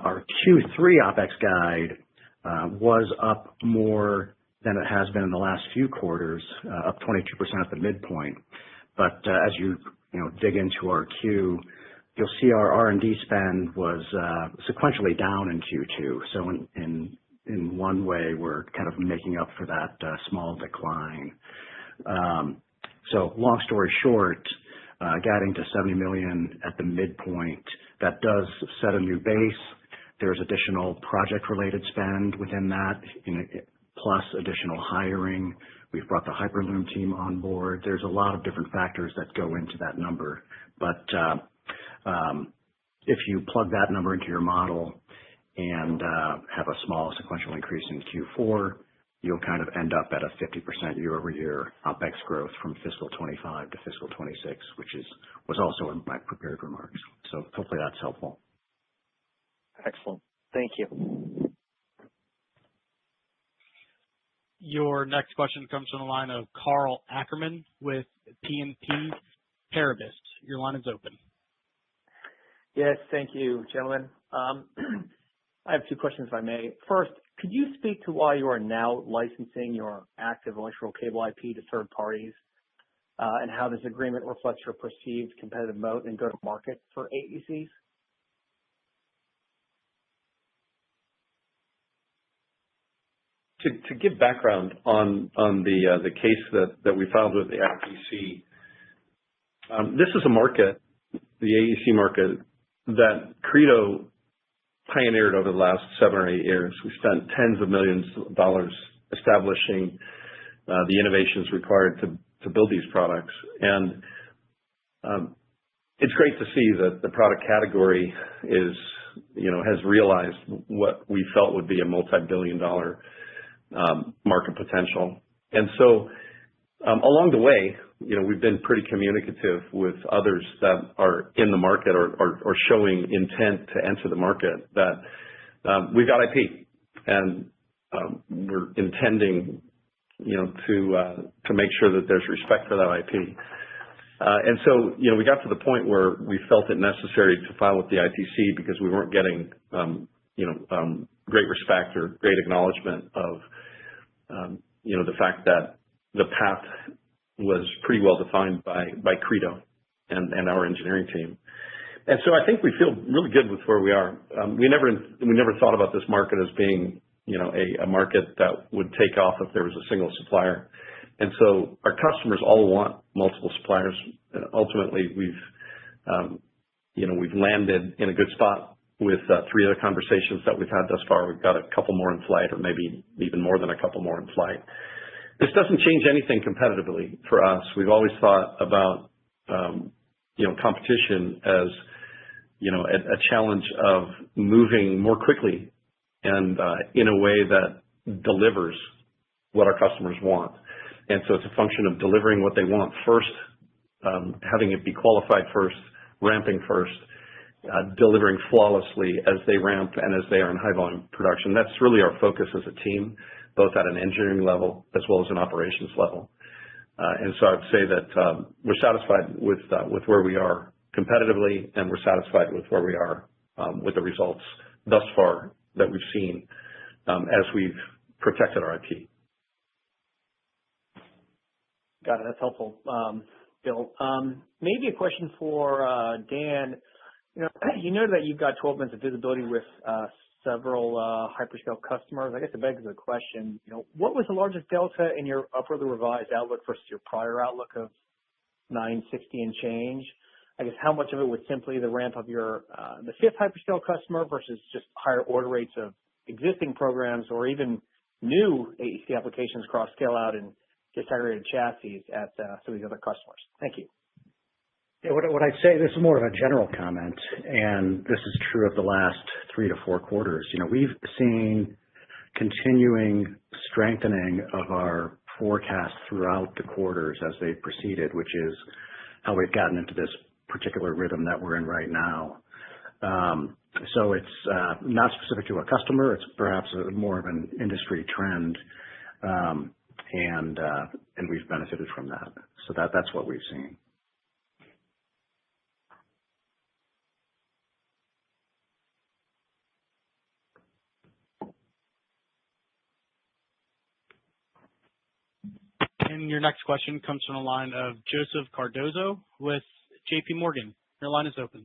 Our Q3 OpEx guide was up more than it has been in the last few quarters, up 22% at the midpoint. But as you dig into our Q, you'll see our R&D spend was sequentially down in Q2. So in one way, we're kind of making up for that small decline. So long story short, guiding to $70 million at the midpoint, that does set a new base. There's additional project-related spend within that, plus additional hiring. We've brought the Hyperloom team on board. There's a lot of different factors that go into that number. But if you plug that number into your model and have a small sequential increase in Q4, you'll kind of end up at a 50% year-over-year OpEx growth from fiscal 25 to fiscal 26, which was also in my prepared remarks. So hopefully that's helpful. Excellent. Thank you. Your next question comes from the line of Karl Ackerman with BNP Paribas. Your line is open. Yes, thank you, gentlemen. I have two questions, if I may. First, could you speak to why you are now licensing your active electrical cable IP to third parties, and how this agreement reflects your perceived competitive moat and go-to-market for AECs? To give background on the case that we filed with the ITC, this is a market, the AEC market, that Credo pioneered over the last 7 or 8 years. We spent tens of millions of dollars establishing the innovations required to build these products. And it's great to see that the product category has realized what we felt would be a multi-billion-dollar market potential. And so along the way, we've been pretty communicative with others that are in the market or showing intent to enter the market that we've got IP, and we're intending, to make sure that there's respect for that IP. And so, we got to the point where we felt it necessary to file with the ITC because we weren't getting, great respect or great acknowledgement of, the fact that the path was pretty well defined by Credo and our engineering team. And so I think we feel really good with where we are. We never thought about this market as being, a market that would take off if there was a single supplier. And so our customers all want multiple suppliers. And ultimately, we've landed in a good spot with 3 other conversations that we've had thus far. We've got a couple more in flight, or maybe even more than a couple more in flight. This doesn't change anything competitively for us. We've always thought about, competition as, a challenge of moving more quickly and in a way that delivers what our customers want. And so it's a function of delivering what they want first, having it be qualified first, ramping first, delivering flawlessly as they ramp and as they are in high volume production. That's really our focus as a team, both at an engineering level as well as an operations level. And so I would say that we're satisfied with where we are competitively, and we're satisfied with where we are with the results thus far that we've seen as we've protected our IP. Got it. That's helpful, Bill. Maybe a question for Dan. You noted that you've got 12 months of visibility with several hyperscale customers. I guess it begs the question, what was the largest delta in your upwardly revised outlook versus your prior outlook of 960 and change? I guess how much of it was simply the ramp of your the fifth hyperscale customer versus just higher order rates of existing programs or even new AEC applications across scale-out and disaggregated chassis at some of these other customers? Thank you. Yeah, what I'd say, this is more of a general comment, and this is true of the last 3 to 4 quarters. We've seen continuing strengthening of our forecast throughout the quarters as they've proceeded, which is how we've gotten into this particular rhythm that we're in right now. So it's not specific to a customer. It's perhaps more of an industry trend, and we've benefited from that. So that's what we've seen. And your next question comes from the line of Joseph Cardozo with JP Morgan. Your line is open.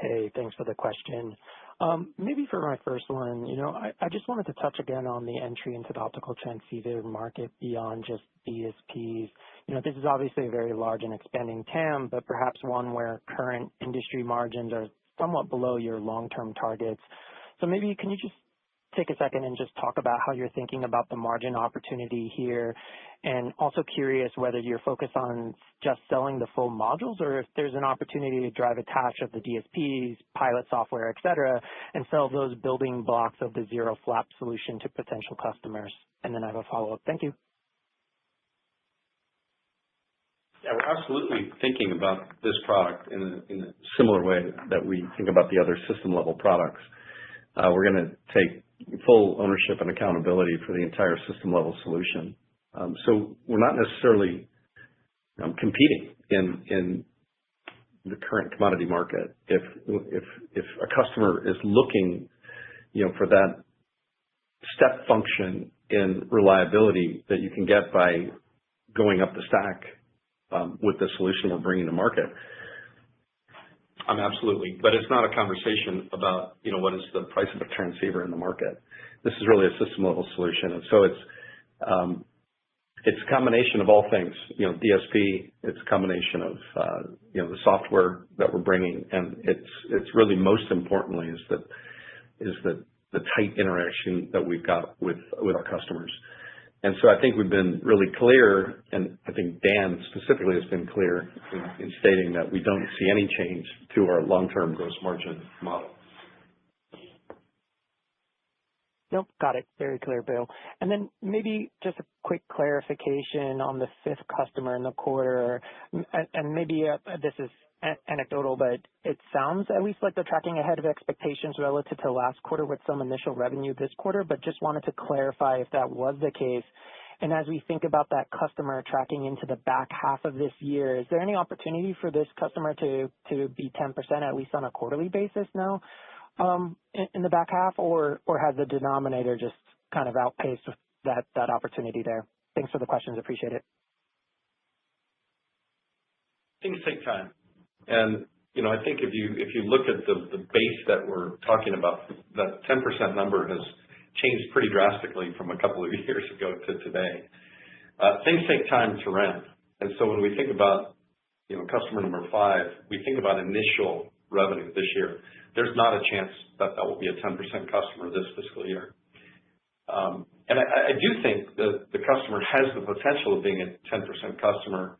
Hey, thanks for the question. Maybe for my first one, I just wanted to touch again on the entry into the optical transceiver market beyond just DSPs. This is obviously a very large and expanding TAM, but perhaps one where current industry margins are somewhat below your long-term targets. So maybe can you just take a second and just talk about how you're thinking about the margin opportunity here, and also curious whether you're focused on just selling the full modules or if there's an opportunity to drive attach of the DSPs, pilot software, et cetera, and sell those building blocks of the zero flap solution to potential customers. And then I have a follow-up. Thank you. Yeah, we're absolutely thinking about this product in a similar way that we think about the other system level products. We're going to take full ownership and accountability for the entire system level solution. So we're not necessarily competing in the current commodity market. If a customer is looking, for that step function in reliability that you can get by going up the stack with the solution we're bringing to market, absolutely. But it's not a conversation about, what is the price of a transceiver in the market. This is really a system level solution. And so it's a combination of all things, DSP, it's a combination of, the software that we're bringing. And it's really most importantly is the tight interaction that we've got with our customers. And so I think we've been really clear, and I think Dan specifically has been clear in stating that we don't see any change to our long-term gross margin model. Nope, got it. Very clear, Bill. And then maybe just a quick clarification on the fifth customer in the quarter. And maybe this is anecdotal, but it sounds at least like they're tracking ahead of expectations relative to last quarter with some initial revenue this quarter, but just wanted to clarify if that was the case. And as we think about that customer tracking into the back half of this year, is there any opportunity for this customer to be 10% at least on a quarterly basis now in the back half, or has the denominator just kind of outpaced that opportunity there? Thanks for the questions. Appreciate it. Things take time. And, I think if you look at the base that we're talking about, that 10% number has changed pretty drastically from a couple of years ago to today. Things take time to ramp. And so when we think about, customer number 5, we think about initial revenue this year. There's not a chance that will be a 10% customer this fiscal year. And I do think that the customer has the potential of being a 10% customer,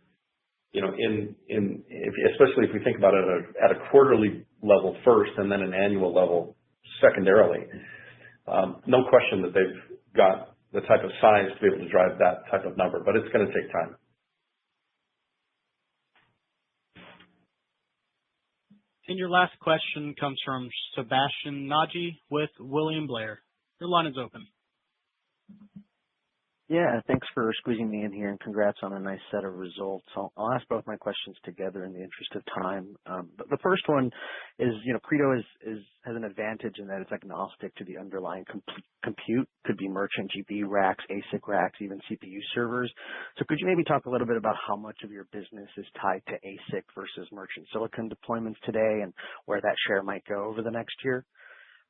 especially if we think about it at a quarterly level first and then an annual level secondarily. No question that they've got the type of size to be able to drive that type of number, but it's going to take time. And your last question comes from Sebastian Naji with William Blair. Your line is open. Yeah, thanks for squeezing me in here, and congrats on a nice set of results. I'll ask both my questions together in the interest of time. But the first one is, Credo has an advantage in that it's agnostic to the underlying compute. Could be merchant GPU racks, ASIC racks, even CPU servers. So could you maybe talk a little bit about how much of your business is tied to ASIC versus merchant silicon deployments today, and where that share might go over the next year?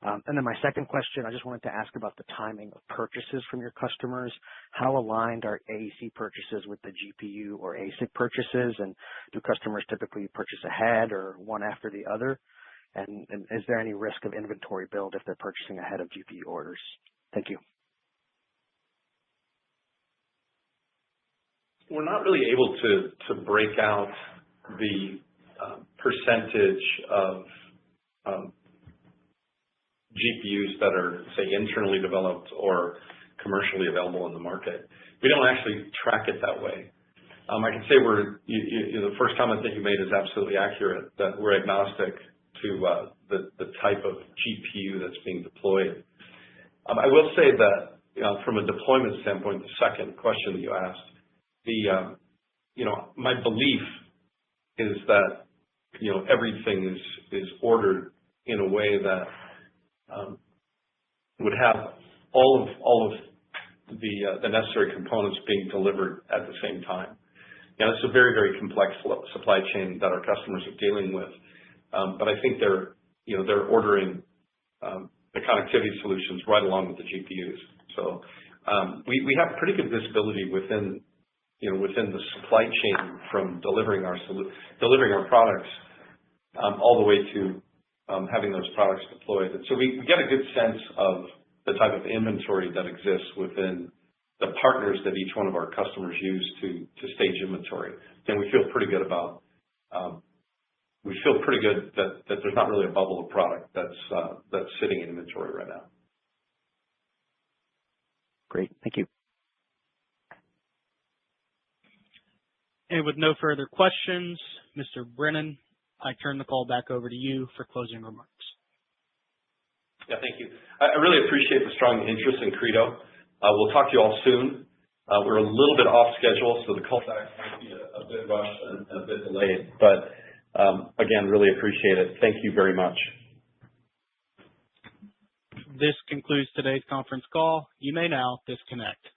And then my second question, I just wanted to ask about the timing of purchases from your customers. How aligned are AEC purchases with the GPU or ASIC purchases? And do customers typically purchase ahead or one after the other? And is there any risk of inventory build if they're purchasing ahead of GPU orders? Thank you. We're not really able to break out the percentage of GPUs that are, say, internally developed or commercially available in the market. We don't actually track it that way. I can say the first comment that you made is absolutely accurate, that we're agnostic to the type of GPU that's being deployed. I will say that from a deployment standpoint, the second question that you asked, my belief is that everything is ordered in a way that would have all of the necessary components being delivered at the same time. It's a very, very complex supply chain that our customers are dealing with, but I think they're ordering the connectivity solutions right along with the GPUs. So we have pretty good visibility within the supply chain from delivering our products all the way to having those products deployed. And so we get a good sense of the type of inventory that exists within the partners that each one of our customers use to stage inventory. And we feel pretty good that there's not really a bubble of product that's sitting in inventory right now. Great. Thank you. And with no further questions, Mr. Brennan, I turn the call back over to you for closing remarks. Yeah, thank you. I really appreciate the strong interest in Credo. We'll talk to you all soon. We're a little bit off schedule, so the call back might be a bit rushed and a bit delayed. But again, really appreciate it. Thank you very much. This concludes today's conference call. You may now disconnect.